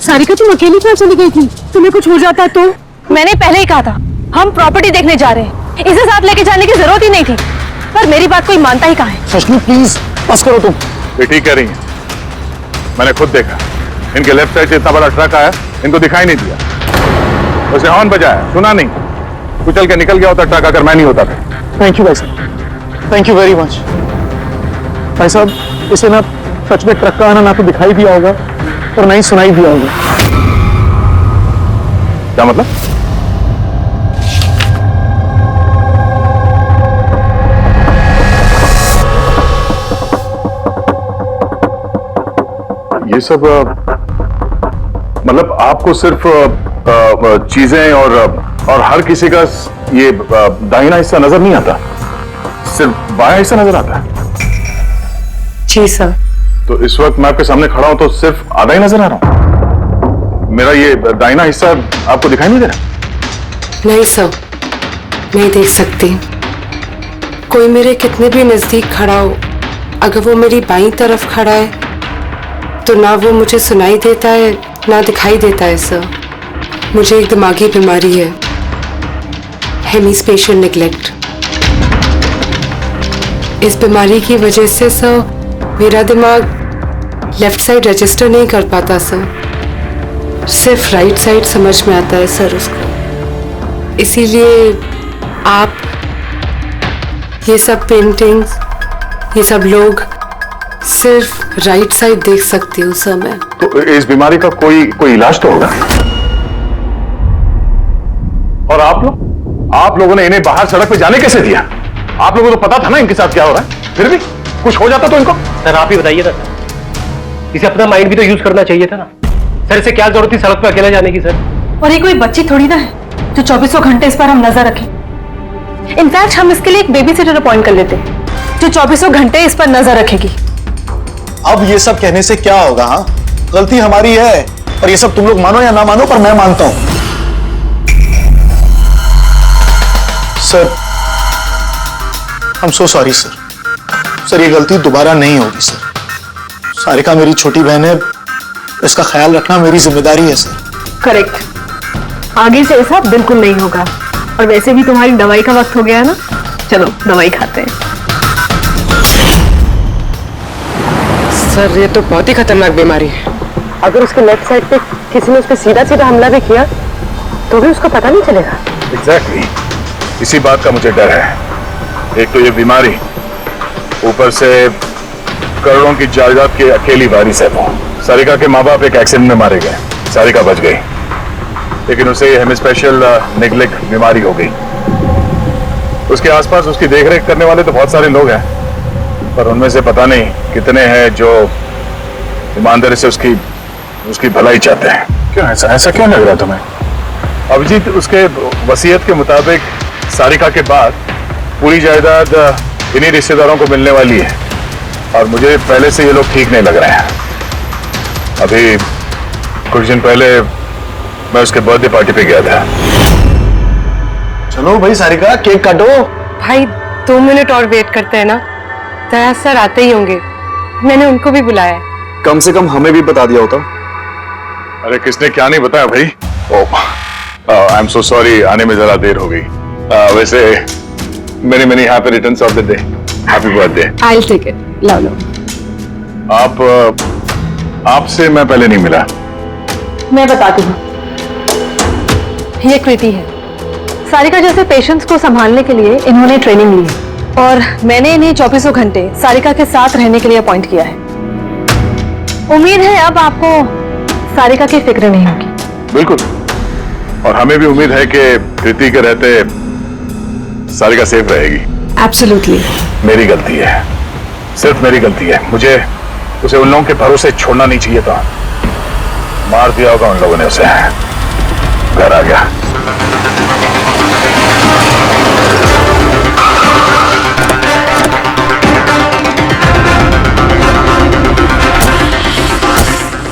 सारिका तुम अकेली क्यों चली गई थी? तुम्हें कुछ हो जाता तो? मैंने पहले ही कहा था हम प्रॉपर्टी देखने जा रहे हैं, इसे साथ लेके जाने की जरूरत ही नहीं थी, पर मेरी बात कोई मानता ही कहाँ है। सचमुच प्लीज बस करो तुम। ये ठीक कह रही है, मैंने खुद देखा। इनके लेफ्ट साइड से इतना बड़ा ट्रक आया, इनको दिखाई नहीं दिया। उसने हॉर्न बजाया, सुना नहीं, कुचल के निकल गया होता ट्रक अगर मैं नहीं होता था। थैंक यू भाई साहब, थैंक यू वेरी मच। भाई साहब इसे ना सच में ट्रक का आना ना तो दिखाई दिया होगा और ना ही सुनाई दिया होगा। क्या मतलब? ये सब मतलब आपको सिर्फ चीजें और हर किसी का ये दाहिना हिस्सा नजर नहीं आता, सिर्फ बायां हिस्सा नजर आता है? जी सर। तो इस वक्त मैं आपके सामने खड़ा हूं तो सिर्फ आधा ही नजर आ रहा हूं? मेरा ये दाहिना हिस्सा आपको दिखाई नहीं दे रहा? नहीं सर, नहीं देख सकती। कोई मेरे कितने भी नजदीक खड़ा हो, अगर वो मेरी बाईं तरफ खड़ा है तो ना वो मुझे सुनाई देता है ना दिखाई देता है सर। मुझे एक दिमागी बीमारी है, हेमीस्पेशियल नेग्लेक्ट। इस बीमारी की वजह से सर मेरा दिमाग लेफ्ट साइड रजिस्टर नहीं कर पाता सर, सिर्फ राइट साइड समझ में आता है सर उसको। इसीलिए आप ये सब पेंटिंग्स, ये सब लोग सिर्फ राइट साइड देख सकती हूँ सर मैं। तो इस बीमारी का कोई इलाज तो होगा? और आप लोगों ने इन्हें बाहर सड़क पे जाने कैसे दिया? आप लोगों को तो पता था ना इनके साथ क्या हो रहा है, फिर भी कुछ हो जाता तो इनको। सर आप ही बताइए ना, इसे अपना माइंड भी तो यूज करना चाहिए था ना। सर इसे क्या जरूरत थी सड़क पे अकेले जाने की सर? और ये कोई बच्ची थोड़ी ना है जो 24 घंटे इस पर हम नजर रखें। इनफैक्ट हम इसके लिए एक बेबी सिटर अपॉइंट कर लेते जो 24 घंटे इस पर नजर रखेगी। अब ये सब कहने से क्या होगा? हाँ, गलती हमारी है और ये सब तुम लोग मानो या ना मानो पर मैं मानता हूं। Sir I am so sorry sir. Sir ये गलती दोबारा नहीं होगी सर। सारिका मेरी छोटी बहन है, इसका ख्याल रखना मेरी जिम्मेदारी है सर। करेक्ट, आगे से ऐसा बिल्कुल नहीं होगा। और वैसे भी तुम्हारी दवाई का वक्त हो गया है ना, चलो दवाई खाते हैं। सर ये तो बहुत ही खतरनाक बीमारी है। अगर उसके लेफ्ट साइड पे किसी ने उस पर सीधा सीधा हमला भी किया तो भी उसका पता नहीं चलेगा। एग्जैक्टली, इसी बात का मुझे डर है। एक तो ये बीमारी, ऊपर से करोड़ों की जायदाद की अकेली वारिस है वो। सारिका के माँ बाप एक एक्सीडेंट में मारे गए, सारिका बच गई, लेकिन उसे हेमीस्पेशियल नेग्लेक्ट बीमारी हो गई। उसके आसपास उसकी देखरेख करने वाले तो बहुत सारे लोग हैं, पर उनमें से पता नहीं कितने हैं जो ईमानदारी से उसकी भलाई चाहते हैं। क्यों ऐसा क्यों लग रहा है तुम्हें? अभिजीत, उसके वसीयत के मुताबिक सारिका के बाद पूरी जायदाद इन्हीं रिश्तेदारों को मिलने वाली है, और मुझे पहले से ये लोग ठीक नहीं लग रहे हैं। अभी कुछ दिन पहले मैं उसके बर्थडे पार्टी पे गया था। चलो भाई सारिका, केक काटो। भाई 2 मिनट और वेट करते हैं ना, दया सर आते ही होंगे, मैंने उनको भी बुलाया है। कम से कम हमें भी बता दिया होता। अरे किसने क्या नहीं बताया भाई? आई एम सो सॉरी, आने में जरा देर हो गई। वैसे many happy returns of the day, happy birthday. I will take it, लो लो। आपसे मैं पहले नहीं मिला। मैं बताती हूँ, ये कृति है। सारिका जैसे पेशेंट्स को संभालने के लिए इन्होंने ट्रेनिंग ली है, और मैंने इन्हें 24 घंटे सारिका के साथ रहने के लिए अपॉइंट किया है। उम्मीद है अब आपको सारिका की फिक्र नहीं होगी। बिल्कुल, और हमें भी उम्मीद है कि कृति के रहते सारिका सेफ रहेगी। एब्सोल्युटली। मेरी गलती है, सिर्फ मेरी गलती है। मुझे उसे उन लोगों के भरोसे छोड़ना नहीं चाहिए था। मार दिया होगा उन लोगों ने उसे। घर आ गया।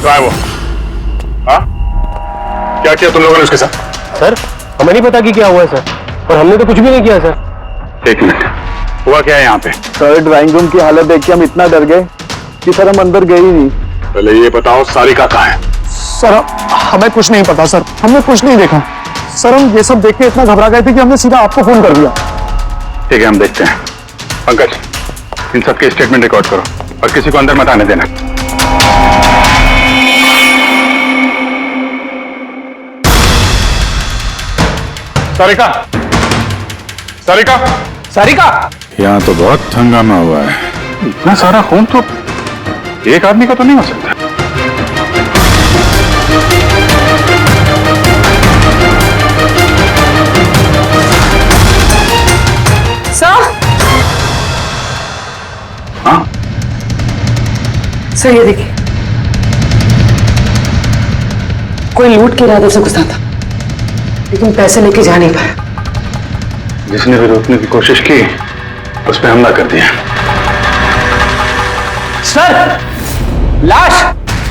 तो आए वो क्या किया तुम लोगों ने उसके साथ? सर हमें नहीं पता कि क्या हुआ है सर, और हमने तो कुछ भी नहीं किया सर। एक मिनट, हुआ क्या है यहाँ पे? सर ड्राइंग रूम की हालत देख के हम इतना डर गए कि सर हम अंदर गए ही नहीं। पहले ये बताओ सारिका कहाँ है? सर हमें कुछ नहीं पता सर, हमने कुछ नहीं देखा सर। हम ये सब देख के इतना घबरा गए थे कि हमने सीधा आपको फोन कर दिया। ठीक है, हम देखते हैं। पंकज, इन सबके स्टेटमेंट रिकॉर्ड करो और किसी को अंदर मत आने देना। सारिका, सारिका, सारिका! यहाँ तो बहुत हंगामा हुआ है। इतना सारा खून तो एक आदमी का तो नहीं हो सकता। हाँ सर ये देखिए, कोई लूट के इरादे से घुसा था लेकिन पैसे लेके जा नहीं पाया। जिसने भी रोकने की कोशिश की उस पर हमला कर दिया। सर लाश!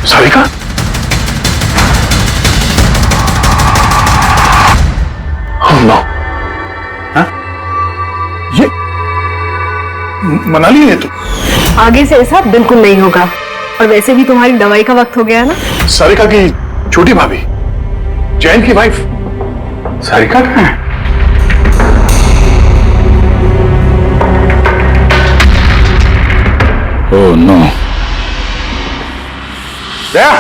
सारिका? Oh no! हाँ? ये मनाली है तू? आगे से ऐसा बिल्कुल नहीं होगा, और वैसे भी तुम्हारी दवाई का वक्त हो गया है ना। सारिका की छोटी भाभी, जैन की वाइफ। सारिका कहाँ है? Oh no. दया!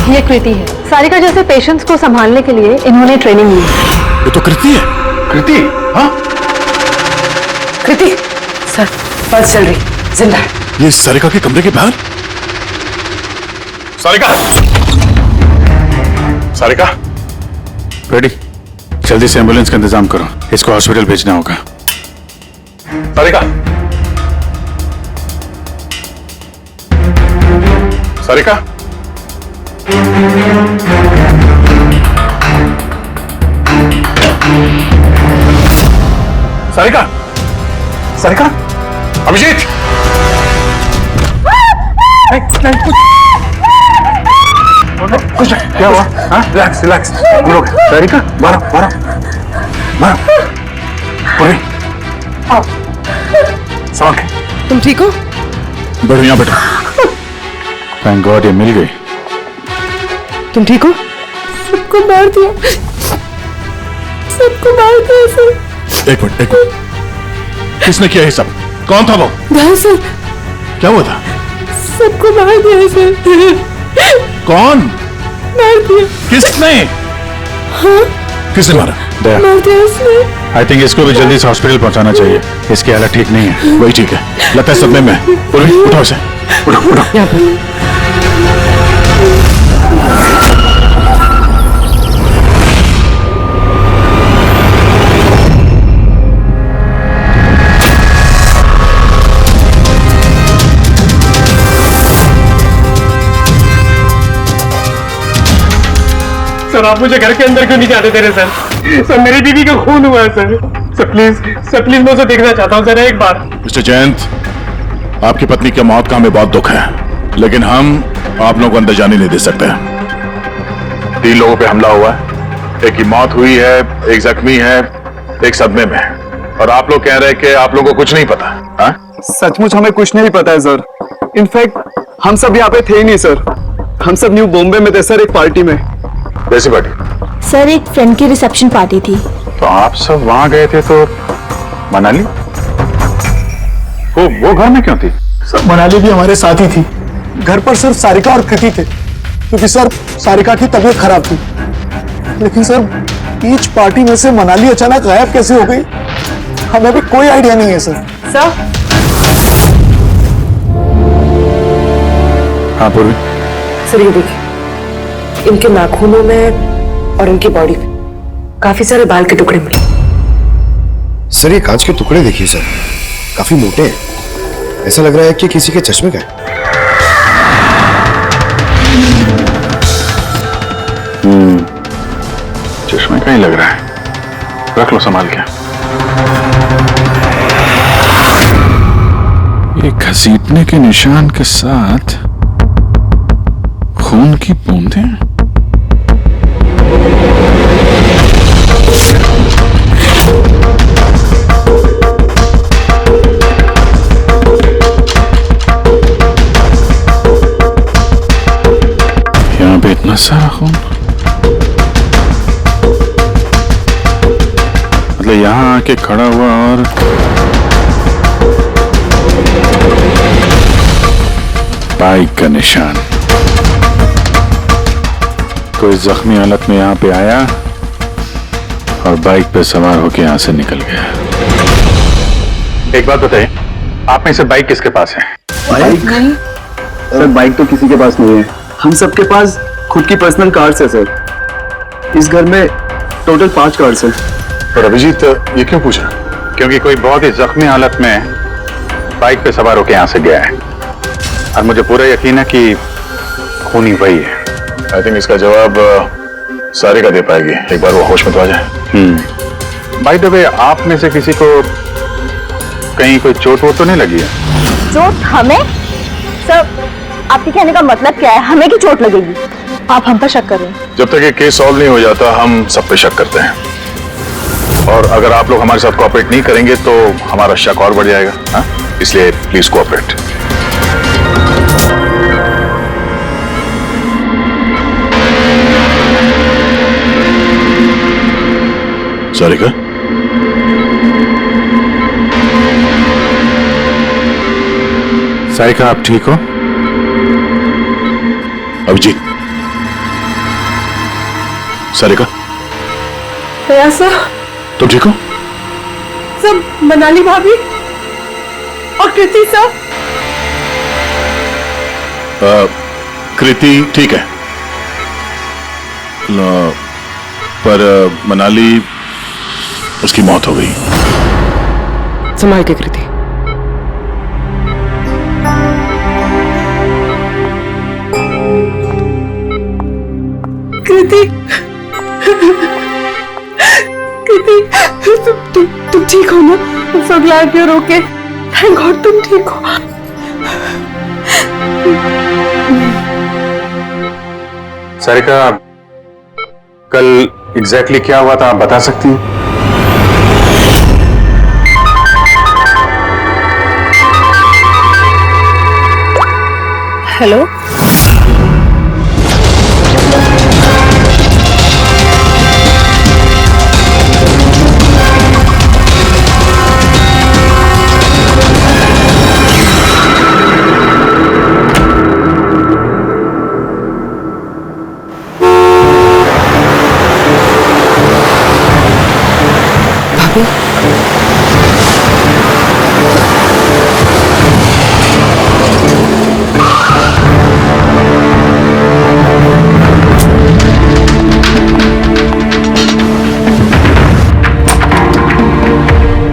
ये कृति है। सारिका जैसे पेशेंट्स को संभालने के लिए इन्होंने ट्रेनिंग ली। ये तो कृति है। कृति? हाँ? कृति सर, पल्स चल रही, जिंदा है। ये सारिका के कमरे के बाहर? सारिका! सारिका? रेडी, जल्दी से एम्बुलेंस का इंतजाम करो, इसको हॉस्पिटल भेजना होगा। सारिका! सारिका? सारिका! सारिका? अभिजीत! कुछ क्या हुआ? हाँ? रिलैक्स रिलैक्स, हम लोग। सारिका, बारह पूरी समझ। तुम ठीक हो? बैठो यहाँ बैठो। थैंक गॉड ये मिल गई। तुम ठीक हो? सबको मार दिया, सबको मार दिया सर। एक मिनट, किसने किया ये सब? कौन था वो? सर क्या हुआ था? सबको मार दिया सर। कौन मार दिया? किसने? हाँ? किसने मारा? मार दिया उसने। आई थिंक इसको भी जल्दी से हॉस्पिटल पहुंचाना चाहिए, इसकी हालत ठीक नहीं है। वही ठीक है, लगता है सदमे में है। उठाओ इसे, उठाओ। यहाँ पर सर आप मुझे घर के अंदर क्यों नहीं जाने दे रहे सर? सर मेरी बीवी का खून हुआ है सर। सर प्लीज मैं उसे देखना चाहता हूँ सर एक बार। मिस्टर जयंत, आपकी पत्नी की मौत का हमें बहुत दुख है, लेकिन हम आप लोगों को अंदर जाने नहीं दे सकते। 3 लोगों पे हमला हुआ है, एक की मौत हुई है, एक जख्मी है, एक सदमे में, और आप लोग कह रहे हैं कि आप लोगों को कुछ नहीं पता। हाँ? सचमुच हमें कुछ नहीं पता है सर। इनफैक्ट हम सब यहाँ पे थे ही नहीं सर। हम सब न्यू बॉम्बे में थे सर, एक पार्टी में। कैसी पार्टी? सर एक फ्रेंड की रिसेप्शन पार्टी थी। तो आप सब वहां गए थे, तो मनाली वो घर में क्यों थी? सर मनाली भी हमारे साथ ही थी। घर पर सिर्फ सारिका और कृति थे, क्योंकि सर सारिका की तबीयत खराब थी। लेकिन सर बीच पार्टी में से मनाली अचानक गायब कैसे हो गई, हमें भी कोई आइडिया नहीं है सर। सर? हाँ पूर्वी। सर ये देखिए, इनके नाखूनों में और इनकी बॉडी में काफी सारे बाल के टुकड़े मिले। सर ये कांच के टुकड़े देखिए सर, काफी मोटे हैं। ऐसा लग रहा है कि किसी के चश्मे का है। चश्मे का ही लग रहा है। रख लो संभाल के। ये घसीटने के निशान के साथ खून की बूंदें। यहाँ पे इतना सारा खून, मतलब यहाँ आके खड़ा हुआ और बाइक का निशान। कोई जख्मी हालत में यहाँ पे आया और बाइक पे सवार होके यहाँ से निकल गया। एक बात बताइए, आप में से बाइक किसके पास है? बाइक नहीं सर, बाइक तो किसी के पास नहीं है। हम सबके पास खुद की पर्सनल कार्स है सर। इस घर में टोटल 5 कार्स हैं। और अभिजीत ये क्यों पूछा? क्योंकि कोई बहुत ही जख्मी हालत में बाइक पे सवार होके यहाँ से गया है और मुझे पूरा यकीन है कि खूनी वही है। आई थिंक इसका जवाब सारिका दे पाएगी, एक बार वो होश में तो आ जाए। बाय द वे, आप में से किसी को कहीं कोई चोट वोट तो नहीं लगी है? चोट हमें? सर, आपके कहने का मतलब क्या है? हमें की चोट लगेगी? आप हम पर शक कर रहे हैं? जब तक ये केस सॉल्व नहीं हो जाता हम सब पे शक करते हैं, और अगर आप लोग हमारे साथ कोऑपरेट नहीं करेंगे तो हमारा शक और बढ़ जाएगा। हाँ? इसलिए प्लीज कोऑपरेट। सारिका, सारिका आप ठीक हो? अभिजीत, सारिका सर, तुम ठीक हो? सब मनाली भाभी और कृति सर। कृति ठीक है, पर मनाली, उसकी मौत हो गई। संभाल के कृति। कृति, कृति, तुम ठीक हो ना? so glad you're okay. Thank God तुम ठीक हो। सारिका, कल एग्जैक्टली क्या हुआ था आप बता सकती हैं? हेलो,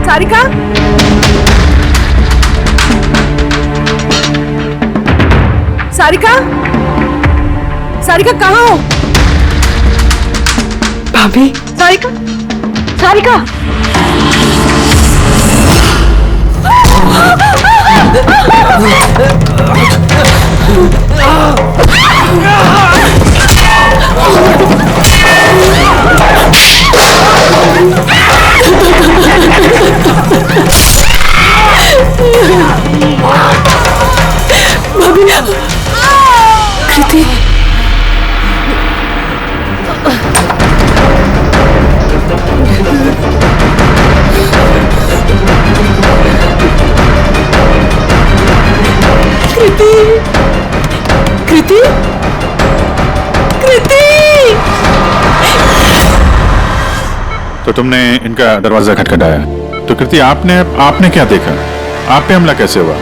सारिका, सारिका, सारिका कहाँ हो? भाभी, सारिका, सारिका, कृति, कृति, कृति। तो तुमने इनका दरवाजा खटखटाया, तो कृति आपने क्या देखा? आप पे हमला कैसे हुआ?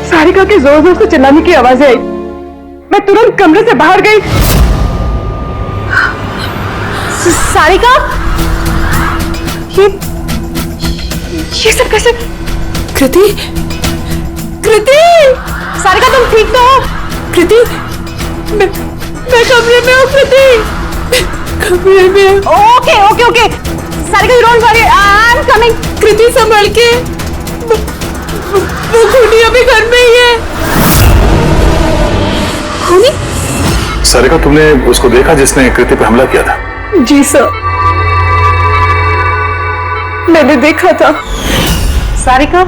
सारिका के जोर जोर से चिल्लाने की आवाजें आई। मैं तुरंत कमरे से बाहर गई। सारिका, ये सब कैसे? कृति, कृति, सारिका तुम ठीक तो हो? कृति, मैं कमरे में हूँ। कृति, कमरे में। Okay okay okay, Sarika you don't worry, I am coming. Kriti संभल के, वो खूनी अभी घर में ही है। खूनी? सारिका, तुमने उसको देखा जिसने कृति पे हमला किया था? जी सर, मैंने देखा था। सारिका,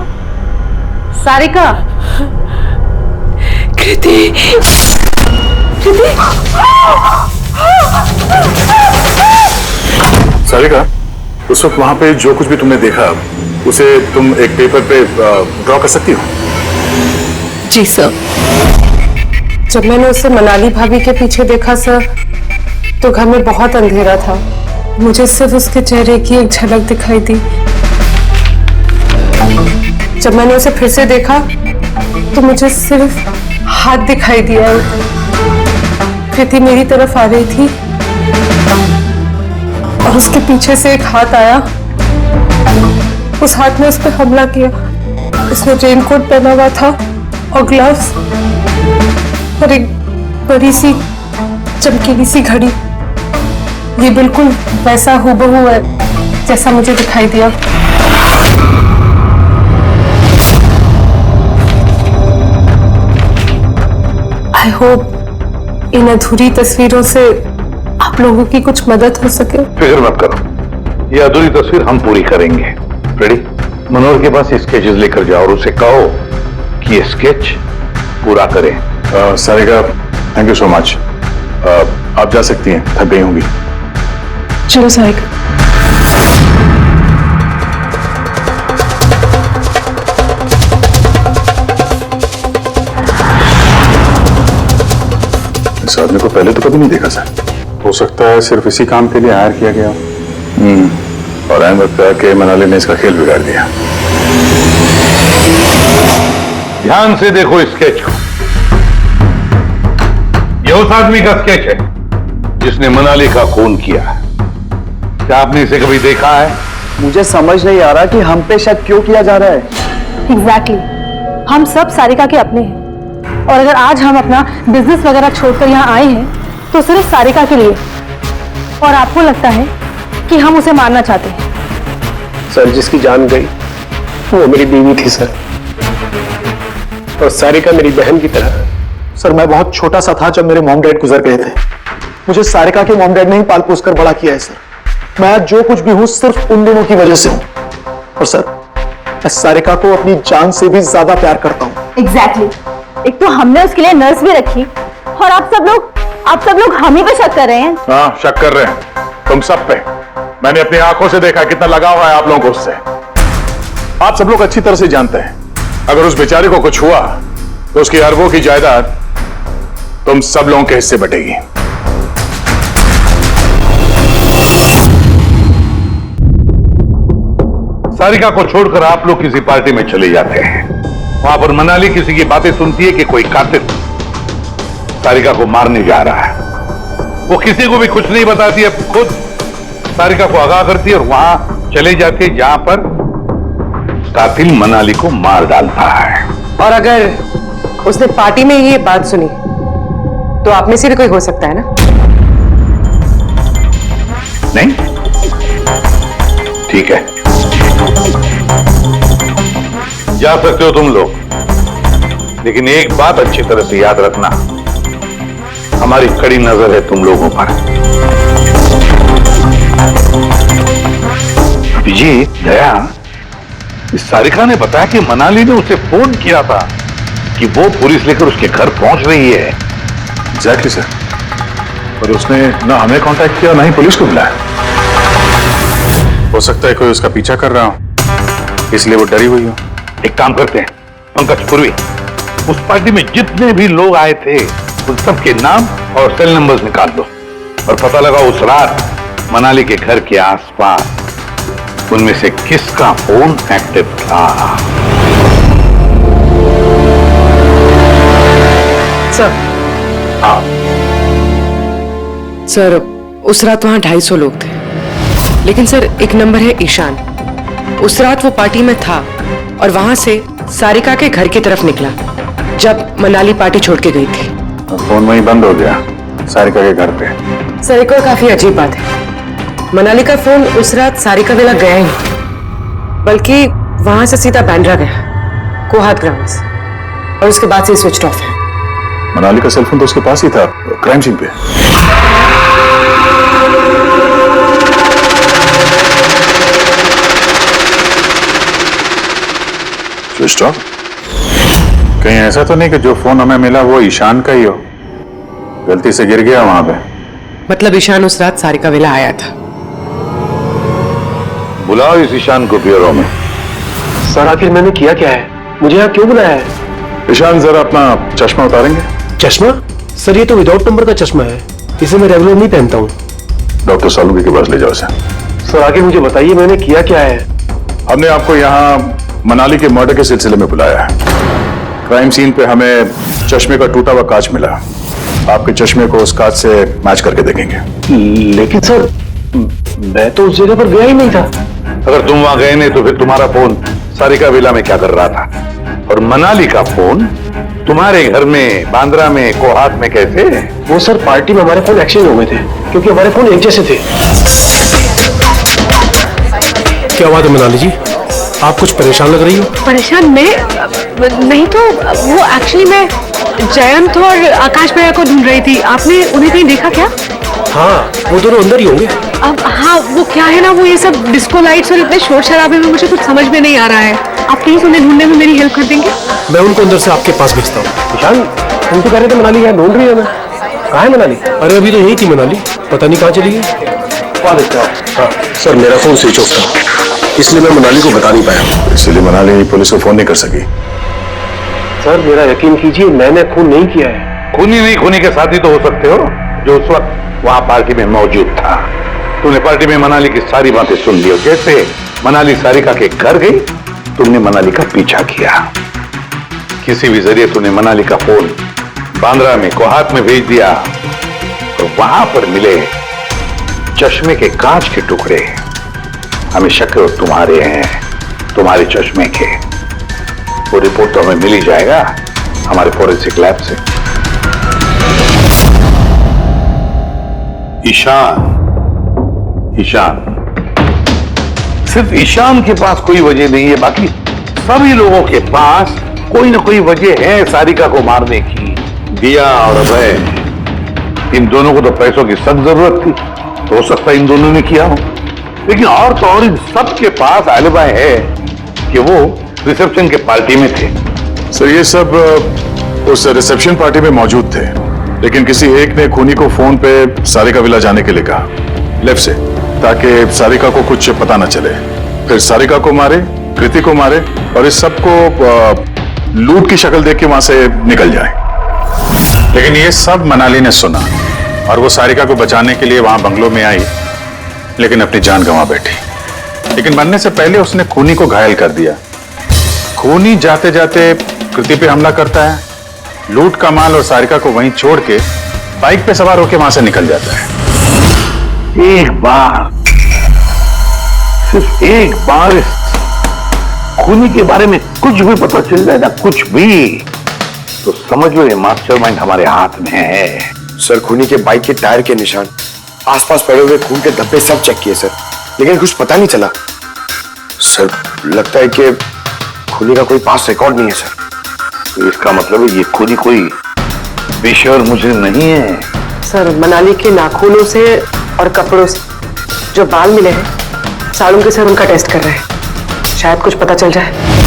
सारिका, कृति, कृति। सारिका, उस वक्त वहां पे जो कुछ भी तुमने देखा उसे तुम एक पेपर पे ड्रॉ कर सकती हो? जी सर। जब मैंने उसे मनाली भाभी के पीछे देखा सर, तो घर में बहुत अंधेरा था। मुझे सिर्फ उसके चेहरे की एक झलक दिखाई दी। जब मैंने उसे फिर से देखा तो मुझे सिर्फ हाथ दिखाई दिया। कृति मेरी तरफ आ रही थी और उसके पीछे से एक हाथ आया। उस हाथ ने उस पर हमला किया। उसने रेनकोट पहना हुआ था और ग्लव्स और एक बड़ी सी चमकीली सी घड़ी। ये बिल्कुल वैसा हूबहू है जैसा मुझे दिखाई दिया। आई होप इन अधूरी तस्वीरों से आप लोगों की कुछ मदद हो सके। फिक्र मत करो, ये अधूरी तस्वीर हम पूरी करेंगे। रेडी? मनोहर के पास स्केचेस लेकर जाओ और उसे कहो कि ये स्केच पूरा करें। Sarika, thank you so much. आप जा सकती हैं, थक गई होंगी। चलो सारिका। इस आदमी को पहले तो कभी नहीं देखा सर। हो सकता है सिर्फ इसी काम के लिए हायर किया गया। और ऐन वक्त आके मनाली ने इसका खेल बिगाड़ दिया। ध्यान से देखो स्केच को। यह उस आदमी का स्केच है जिसने मनाली का खून किया। क्या आपने इसे कभी देखा है? मुझे समझ नहीं आ रहा कि हम पे शक क्यों किया जा रहा है। एग्जैक्टली, हम सब सारिका के अपने हैं और अगर आज हम अपना बिजनेस वगैरह छोड़कर यहाँ आए हैं तो सिर्फ सारिका के लिए। और आपको लगता है कि हम उसे मारना चाहते हैं? सर, जिसकी जान गई वो मेरी बीवी थी सर, और सारिका मेरी बहन की तरह। सर, मैं बहुत छोटा सा था जब मेरे मॉम डैड गुजर गए थे। मुझे सारिका के मॉम डैड ने ही पाल पोस कर बड़ा किया है सर। मैं आज जो कुछ भी हूं सिर्फ उन दोनों की वजह से हूं। और सर, मैं सारिका को अपनी जान से भी ज्यादा प्यार करता हूं। एग्जैक्टली, एक तो हमने उसके लिए नर्स भी रखी और आप सब लोग हम ही पे शक कर रहे हैं। हाँ, शक कर रहे हैं तुम सब पे। मैंने अपनी आंखों से देखा कितना लगा हुआ है आप लोगों को उससे। आप सब लोग अच्छी तरह से जानते हैं अगर उस बेचारे को कुछ हुआ तो उसकी अरबों की जायदाद तुम सब लोगों के हिस्से बटेगी। सारिका को छोड़कर आप लोग किसी पार्टी में चले जाते हैं। वहां पर मनाली किसी की बातें सुनती है कि कोई कातिल सारिका को मारने जा रहा है। वो किसी को भी कुछ नहीं बताती है, खुद सारिका को आगाह करती है और वहां चले जाती है जहां पर कातिल मनाली को मार डालता है। और अगर उसने पार्टी में ये बात सुनी तो आप में से भी कोई हो सकता है ना? नहीं? ठीक है, जा सकते हो तुम लोग, लेकिन एक बात अच्छी तरह से याद रखना, हमारी कड़ी नजर है तुम लोगों पर। अभिजीत, दया, इस सारिका ने बताया कि मनाली ने उसे फोन किया था कि वो पुलिस लेकर उसके घर पहुंच रही है। एग्जैक्टली सर, पर उसने ना हमें कांटेक्ट किया ना ही पुलिस को बुलाया। हो सकता है कोई उसका पीछा कर रहा हो, इसलिए वो डरी हुई हो। एक काम करते हैं पंकज, पूर्वी, उस पार्टी में जितने भी लोग आए थे उन सबके नाम और सेल नंबर्स निकाल दो और पता लगा उस रात मनाली के घर के आसपास उनमें से किसका फोन एक्टिव था। सर, सर, उस रात वहां 250 लोग थे, लेकिन सर एक नंबर है ईशान। उस रात वो पार्टी में था और वहां से सारिका के घर की तरफ निकला जब मनाली पार्टी छोड़ के गई थी। फोन वहीं बंद हो गया सारिका के घर पे। सर, एक और काफी अजीब बात है, मनाली का फोन उस रात सारिका के लग गया ही, बल्कि वहां से सीधा बांद्रा गया। कोहात ग्राउंड्स, और उसके बाद से स्विच ऑफ है। मनाली का सेलफोन तो उसके पास ही था, क्राइम सीन पे। Switch off? कहीं ऐसा तो नहीं कि जो फोन हमें मिला वो ईशान का ही हो, गलती से गिर गया वहां पे? मतलब ईशान उस रात सारिका विला आया था। बुलाओ इस ईशान को ब्यूरो में। सर आखिर मैंने किया क्या है, मुझे यहाँ क्यों बुलाया है? ईशान जरा अपना चश्मा उतारेंगे? चश्मा? सर ये तो विदाउट नंबर का चश्मा है, इसे मैं रेगुलर नहीं पहनता हूँ। डॉक्टर सालुंके के पास ले जाओ इसे। सर आगे मुझे बताइए मैंने किया क्या है? हमने आपको यहाँ मनाली के मर्डर के सिलसिले में बुलाया है। क्राइम सीन पे हमें चश्मे का टूटा हुआ कांच मिला, आपके चश्मे को उस कांच से मैच करके देखेंगे। लेकिन सर मैं तो उस जगह पर गया ही नहीं था। अगर तुम वहां गए नहीं तो फिर तुम्हारा फोन सारिका विला में क्या कर रहा था? और मनाली का फोन तुम्हारे घर में, बांद्रा में, कोहात में कैसे? वो सर पार्टी में हमारे फोन एक्सचेंज हो गए थे, क्योंकि हमारे फोन एक जैसे थे। क्या बात है मनाली जी, आप कुछ परेशान लग रही हो? परेशान नहीं तो वो एक्चुअली मैं जयंत और आकाश भैया को ढूंढ रही थी। आपने उन्हें कहीं देखा क्या? हाँ वो दोनों अंदर ही होंगे। अब हाँ वो क्या है ना, वो ये सब डिस्को लाइट्स और इतने शोर शराबे में मुझे कुछ समझ में नहीं आ रहा है। आप प्लीज उन्हें ढूंढने में मेरी हेल्प कर देंगे? मैं उनको अंदर से आपके पास भेजता हूँ। ईशान तुम तो कह रहे थे मनाली यहाँ ढूंढ रही है, मैं कहाँ है मनाली? अरे अभी तो यही थी मनाली, पता नहीं कहाँ चली गई। हाँ सर मेरा फोन स्विच ऑफ था, इसलिए मैं मनाली को बता नहीं पाया। इसलिए मनाली पुलिस को फोन नहीं कर सकी। सर मेरा यकीन कीजिए मैंने खून नहीं किया है। खूनी नहीं, खूनी के साथी तो हो सकते हो जो उस वक्त वहां पार्टी में मौजूद था। तुमने पार्टी में मनाली की सारी बातें सुन ली, जैसे मनाली सारिका के घर गई तुमने मनाली का पीछा किया, किसी भी जरिए तुमने मनाली का फोन बांद्रा में, कोहात में भेज दिया, और वहां पर मिले चश्मे के कांच के टुकड़े हमें शक है तुम्हारे हैं, तुम्हारे चश्मे के। वो रिपोर्ट तो हमें मिल ही जाएगा हमारे फोरेंसिक लैब से। ईशान सिर्फ ईशान के पास कोई वजह नहीं है, बाकी सभी लोगों के पास कोई ना कोई वजह है सारिका को मारने की। दिया और अभय, इन दोनों को तो पैसों की सख्त जरूरत थी, तो हो सकता है इन दोनों ने किया हो। लेकिन और तो और इन सब के पास आलिबाय है कि वो रिसेप्शन के पार्टी में थे। सर ये सब उस रिसेप्शन पार्टी में मौजूद थे, लेकिन किसी एक ने खूनी को फोन पे सारिका विला जाने के लिए कहा, लेफ्ट से, ताकि सारिका को कुछ पता न चले। फिर सारिका को मारे, कृति को मारे, और इस सब को लूट की शक्ल देख के वहां से निकल जाए। लेकिन ये सब मनाली ने सुना, और वो सारिका को बचाने के लिए वहां बंगलों में आई, लेकिन अपनी जान गंवा बैठी। लेकिन मरने से पहले उसने खूनी को घायल कर दिया। खूनी जाते जाते कृति पे हमला करता है, लूट का माल और सारिका को वहीं छोड़ के बाइक पे सवार होकर वहां से निकल जाता है। एक बार, सिर्फ एक बार इस खूनी के बारे में कुछ भी पता चल जाए ना, कुछ भी, तो समझ लो ये मास्टरमाइंड हमारे हाथ में है। सर खूनी के बाइक के टायर के निशान, आसपास पड़े हुए खून के धब्बे सब चेक किए सर, लेकिन कुछ पता नहीं चला। सर लगता है कि खूनी का कोई पास रिकॉर्ड नहीं है सर। तो इसका मतलब है ये खूनी कोई पेशेवर मुजरिम नहीं है। सर मनाली के नाखूनों से और कपड़ों से जो बाल मिले हैं, सालुंके सर उनका टेस्ट कर रहे हैं, शायद कुछ पता चल जाए।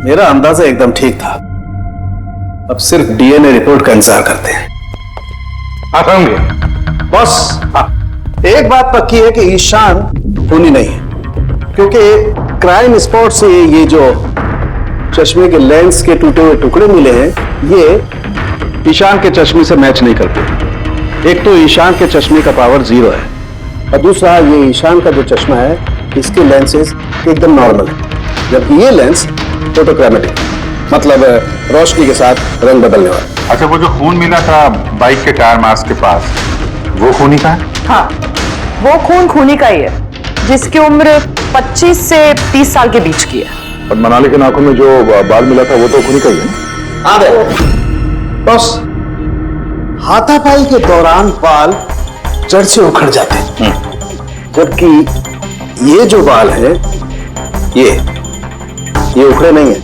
मेरा अंदाजा एकदम ठीक था। अब सिर्फ डीएनए रिपोर्ट का इंतजार करते हैं। बॉस, एक बात पक्की है कि ईशान खूनी नहीं है, क्योंकि क्राइम स्पॉट से ये जो चश्मे के लेंस के टूटे हुए टुकड़े मिले हैं, ये ईशान के चश्मे से मैच नहीं करते। एक तो ईशान के चश्मे का पावर 0 है, और दूसरा ये ईशान का जो चश्मा है, इसके लेंसेज एकदम नॉर्मल है, जबकि ये लेंस फोटोक्रोमेटिक। मतलब रोशनी के साथ रंग बदलने वाला। अच्छा, वो जो खून मिला था बाइक के टायर मार्क्स के पास, वो खूनी का है? हाँ, वो खून खूनी का ही है, जिसकी उम्र 25 से 30 साल के बीच की है। और मनाली के नाकों में जो बाल मिला था वो तो खूनी का ही है ना? हाँ बस हाथापाई के दौरान बाल जड़ से उखड़ जाते हैं, जबकि ये जो बाल है ये उखड़े नहीं है,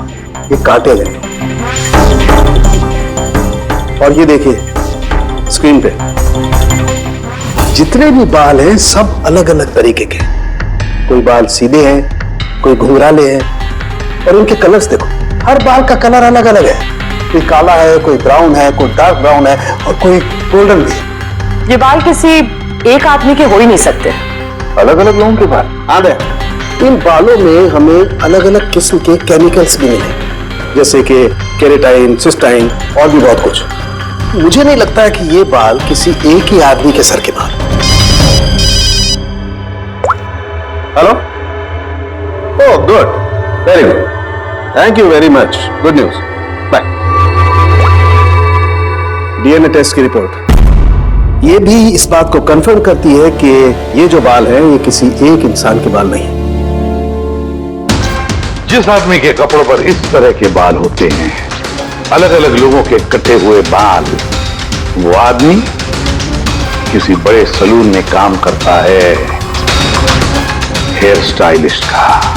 ये काटे गए। और ये देखिए स्क्रीन पे जितने भी बाल हैं सब अलग अलग तरीके के। कोई बाल सीधे हैं, कोई घुंघराले हैं, और इनके कलर्स देखो, हर बाल का कलर अलग अलग है। कोई काला है, कोई ब्राउन है, कोई डार्क ब्राउन है, और कोई गोल्डन भी है। ये बाल किसी एक आदमी के हो ही नहीं सकते। अलग अलग लोगों के बाल? हाँ दे, इन बालों में हमें अलग अलग किस्म के केमिकल्स भी मिले, जैसे कि केराटिन, सिस्टाइन और भी बहुत कुछ। मुझे नहीं लगता है कि ये बाल किसी एक ही आदमी के सर के बाल। Hello? Oh good, very good, thank you very much, good news, bye. DNA test की रिपोर्ट ये भी इस बात को कंफर्म करती है कि ये जो बाल हैं ये किसी एक इंसान के बाल नहीं है। जिस आदमी के कपड़ों पर इस तरह के बाल होते हैं, अलग अलग लोगों के कटे हुए बाल, वो आदमी किसी बड़े सलून में काम करता है, हेयर स्टाइलिस्ट का।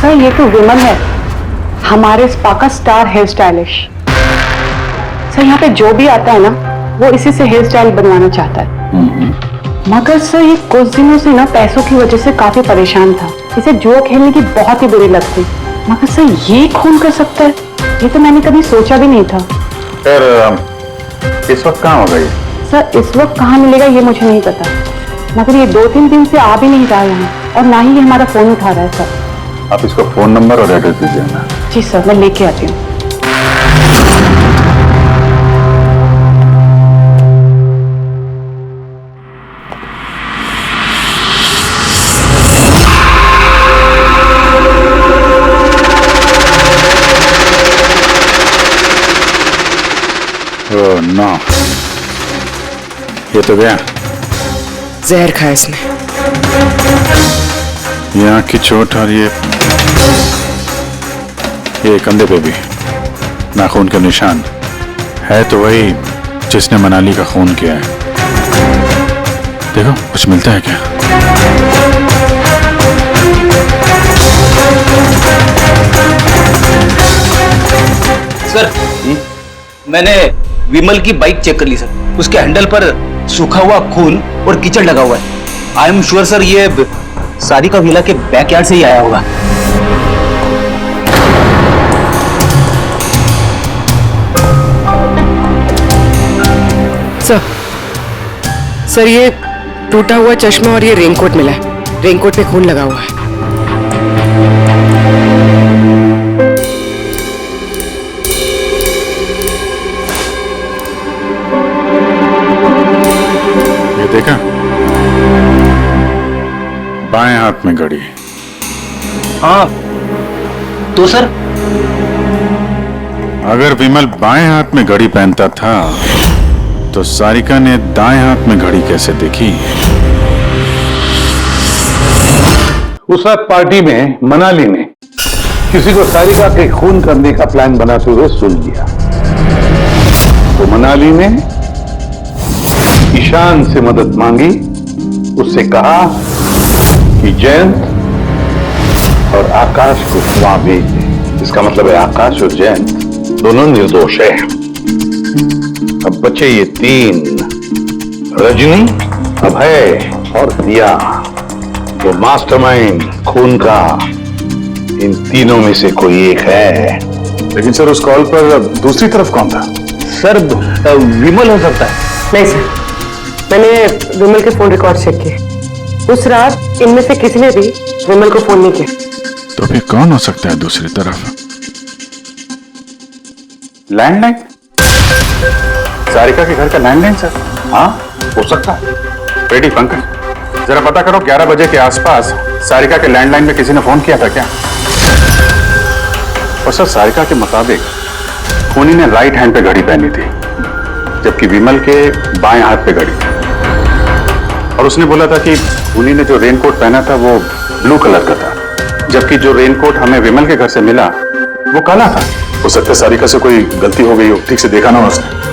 सर ये तो विमल है, हमारे स्पा का स्टार हेयर स्टाइलिस्ट। सर यहाँ पे जो भी आता है ना वो इसी से हेयर स्टाइल बनवाना चाहता है। मगर सर ये कुछ दिनों से ना पैसों की वजह से काफी परेशान था। इसे जुआ खेलने की बहुत ही बुरी लत थी। मगर सर ये खून कर सकता है, ये तो मैंने कभी सोचा भी नहीं था। फिर इस वक्त कहाँ होगा ये? सर इस वक्त कहाँ मिलेगा ये मुझे नहीं पता, मगर ये 2-3 दिन से आ भी नहीं रहा है यहाँ, और ना ही ये हमारा फोन उठा रहा है। सर आप इसका फोन नंबर और एड्रेस दीजिए ना। जी सर, मैं लेके आती हूँ। ओह नो, ये तो गया। जहर खाया इसने। ये आंख की चोट और ये कंधे पे भी नाखून के निशान है, तो वही जिसने मनाली का खून किया है। देखो कुछ मिलता है क्या? सर मैंने विमल की बाइक चेक कर ली सर, उसके हैंडल पर सूखा हुआ खून और कीचड़ लगा हुआ है। आई एम श्योर सर ये सारिका विला के बैकयार्ड से ही आया होगा। सर ये टूटा हुआ चश्मा और ये रेनकोट मिला है, रेनकोट पे खून लगा हुआ है। ये देखा, बाएं हाथ में घड़ी। हाँ तो सर अगर विमल बाएं हाथ में घड़ी पहनता था तो सारिका ने दाएं हाथ में घड़ी कैसे देखी? उस रात पार्टी में मनाली ने किसी को सारिका के खून करने का प्लान बनाते हुए सुन लिया, तो मनाली ने ईशान से मदद मांगी, उससे कहा कि जयंत और आकाश को वहां भेज दे। इसका मतलब है आकाश और जयंत दोनों निर्दोष है। अब बचे ये 3, रजनी, अभय और दिया। वो मास्टरमाइंड खून का इन तीनों में से कोई एक है। लेकिन सर उस कॉल पर दूसरी तरफ कौन था? सर विमल हो सकता है। नहीं सर, मैंने विमल के फोन रिकॉर्ड चेक किए। उस रात इनमें से किसी ने भी विमल को फोन नहीं किया। तो फिर कौन हो सकता है दूसरी तरफ? लैंडलाइन? सारिका के घर का लैंडलाइन सर? हाँ, हो सकता है। रेडी पंकज, जरा पता करो 11 बजे के आसपास सारिका के लैंडलाइन में किसी ने फोन किया था क्या? और सर, सारिका के मुताबिक खूनी ने राइट हैंड पे घड़ी पहनी थी, जबकि विमल के बाएं हाथ पे घड़ी थी। और उसने बोला था कि खूनी ने जो रेनकोट पहना था वो ब्लू कलर का था, जबकि जो रेनकोट हमें विमल के घर से मिला वो काला था। हो सकता है सारिका से कोई गलती हो गई हो, ठीक से देखा ना उसने।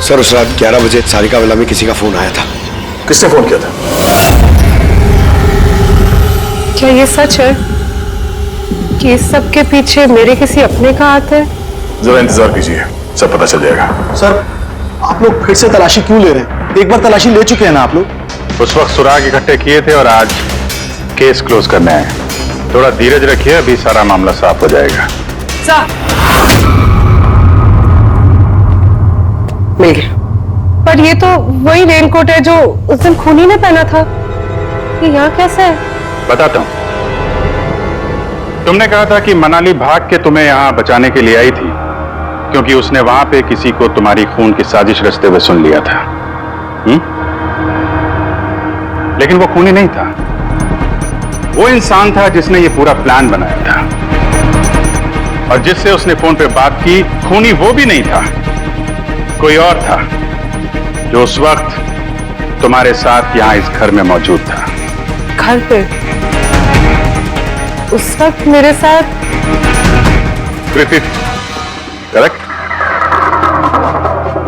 सर उस रात 11 बजे सारिका वाला में किसी का फोन आया था। किसने फोन किया था? क्या ये सच है कि इस सब के पीछे मेरे किसी अपने का हाथ है? जरा इंतजार कीजिए, सब पता चल जाएगा। सर आप लोग फिर से तलाशी क्यों ले रहे हैं? एक बार तलाशी ले चुके हैं ना आप लोग। उस वक्त सुराग इकट्ठे किए थे और आज केस क्लोज करने आए। थोड़ा धीरज रखिए, अभी सारा मामला साफ हो जाएगा। मिल गया। पर ये तो वही रेनकोट है जो उस दिन खूनी ने पहना था। ये यहाँ कैसे है? बताता हूं। तुमने कहा था कि मनाली भाग के तुम्हें यहां बचाने के लिए आई थी, क्योंकि उसने वहां पे किसी को तुम्हारी खून की साजिश रचते हुए सुन लिया था। लेकिन वो खूनी नहीं था, वो इंसान था जिसने ये पूरा प्लान बनाया था। और जिससे उसने फोन पे बात की, खूनी वो भी नहीं था, कोई और था जो उस वक्त तुम्हारे साथ यहां इस घर में मौजूद था। घर पे? उस वक्त मेरे साथ कृति, करेक्ट?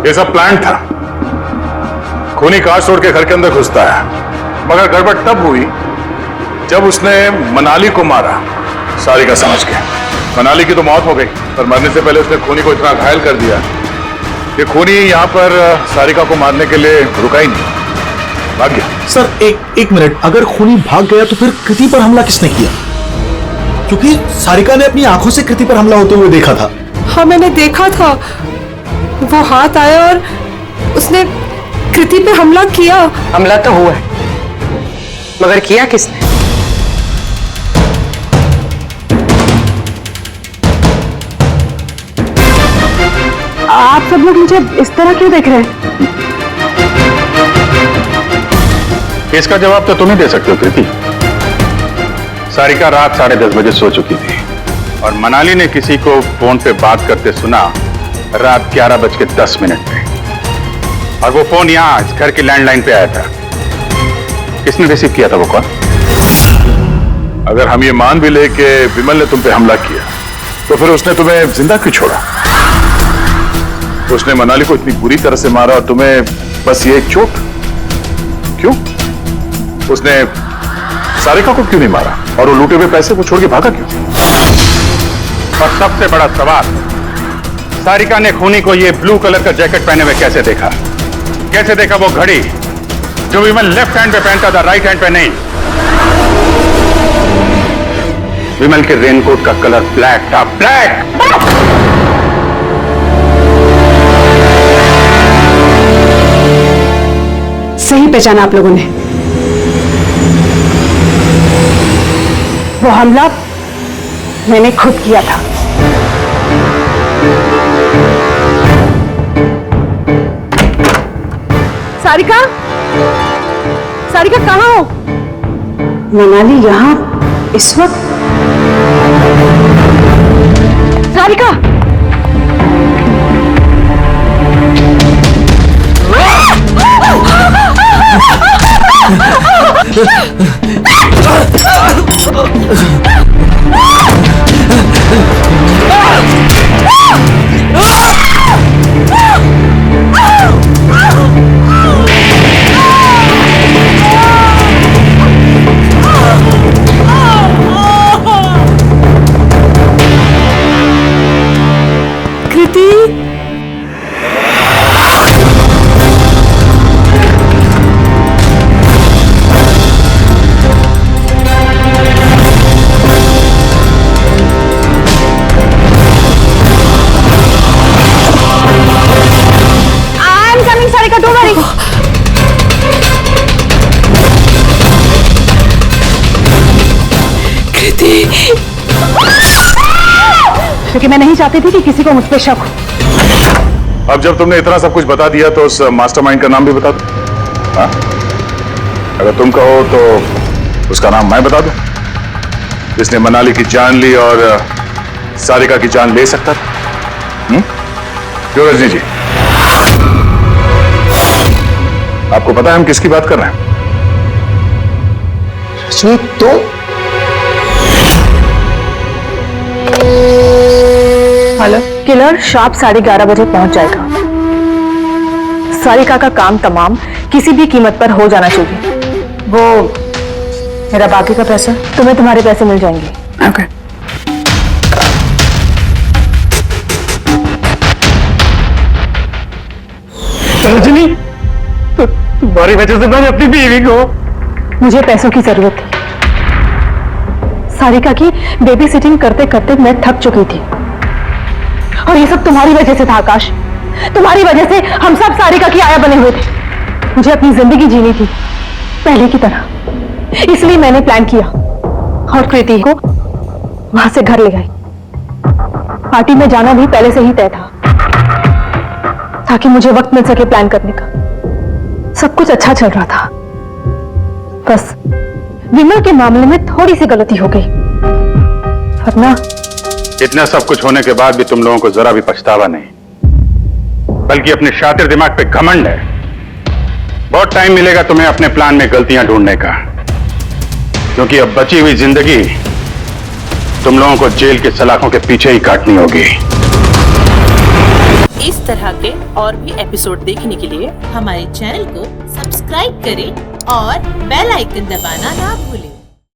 ये सब प्लान था। खूनी कार छोड़ के घर के अंदर घुसता है, मगर गड़बड़ तब हुई जब उसने मनाली को मारा, सारिका समझ के। मनाली की तो मौत हो गई, पर मरने से पहले उसने खूनी को इतना घायल कर दिया कि खूनी यहाँ पर सारिका को मारने के लिए रुका ही नहीं, भाग गया। सर एक मिनट, अगर खूनी भाग गया तो फिर कृति पर हमला किसने किया? क्योंकि सारिका ने अपनी आंखों से कृति पर हमला होते हुए देखा था। हाँ, मैंने देखा था। वो हाथ आया और उसने कृति पे हमला किया। हमला तो हुआ है, मगर किया किसने? आप सब लोग मुझे इस तरह क्यों देख रहे हैं? इसका जवाब तो तुम ही दे सकते हो कृति। सारिका रात 10:30 बजे सो चुकी थी और मनाली ने किसी को फोन पे बात करते सुना रात 11:10 पे, और वो फोन यहां इस घर की लैंडलाइन पे आया था। किसने रिसीव किया था वो कॉल? अगर हम ये मान भी ले कि विमल ने तुम पे हमला किया, तो फिर उसने तुम्हें जिंदा क्यों छोड़ा? उसने मनाली को इतनी बुरी तरह से मारा और तुम्हें बस ये एक चोट? क्यों? उसने सारिका को क्यों नहीं मारा और वो लूटे हुए पैसे को छोड़ के भागा क्यों? और सबसे बड़ा सवाल, सारिका ने खूनी को ये ब्लू कलर का जैकेट पहने हुए कैसे देखा? कैसे देखा वो घड़ी जो विमल लेफ्ट हैंड पे पहनता था, राइट हैंड पे नहीं? विमल के रेनकोट का कलर ब्लैक था, ब्लैक। सही पहचाना आप लोगों ने। वो हमला मैंने खुद किया था। सारिका, सारिका कहाँ हो? मनाली यहाँ इस वक्त? सारिका, क्योंकि मैं नहीं चाहती थी कि किसी को मुझ पर शक हो। अब जब तुमने इतना सब कुछ बता दिया तो उस मास्टरमाइंड का नाम भी बता दो। हाँ? अगर तुम कहो तो उसका नाम मैं बता दूं, जिसने मनाली की जान ली और सारिका की जान ले सकता था। क्यों रजनी जी, आपको पता है हम किसकी बात कर रहे हैं? रजनी तो हेलो, किलर शार्प 11:30 बजे पहुंच जाएगा। सारिका का काम तमाम किसी भी कीमत पर हो जाना चाहिए। वो मेरा बाकी का पैसा, तुम्हें तुम्हारे पैसे मिल जाएंगे। ओके। रजनी, तो तुम्हारी वजह से मैंने अपनी बीवी को, मुझे पैसों की जरूरत थी। सारिका की बेबी सिटिंग करते करते मैं थक चुकी थी, और ये सब तुम्हारी वजह से था आकाश। तुम्हारी वजह से हम सब सारिका की आया बने हुए थे। मुझे अपनी जिंदगी जीनी थी पहले की तरह, इसलिए मैंने प्लान किया और कृति को वहां से घर ले आई। पार्टी में जाना भी पहले से ही तय था, ताकि मुझे वक्त मिल सके प्लान करने का। सब कुछ अच्छा चल रहा था, बस विमल के मामले में थोड़ी सी गलती हो गई, वरना इतना सब कुछ होने के बाद भी तुम लोगों को जरा भी पछतावा नहीं, बल्कि अपने शातिर दिमाग पे घमंड है। बहुत टाइम मिलेगा तुम्हें अपने प्लान में गलतियां ढूंढने का, क्योंकि अब बची हुई जिंदगी तुम लोगों को जेल के सलाखों के पीछे ही काटनी होगी। इस तरह के और भी एपिसोड देखने के लिए हमारे चैनल को सब्सक्राइब करें और बेल आइकन दबाना ना भूलें।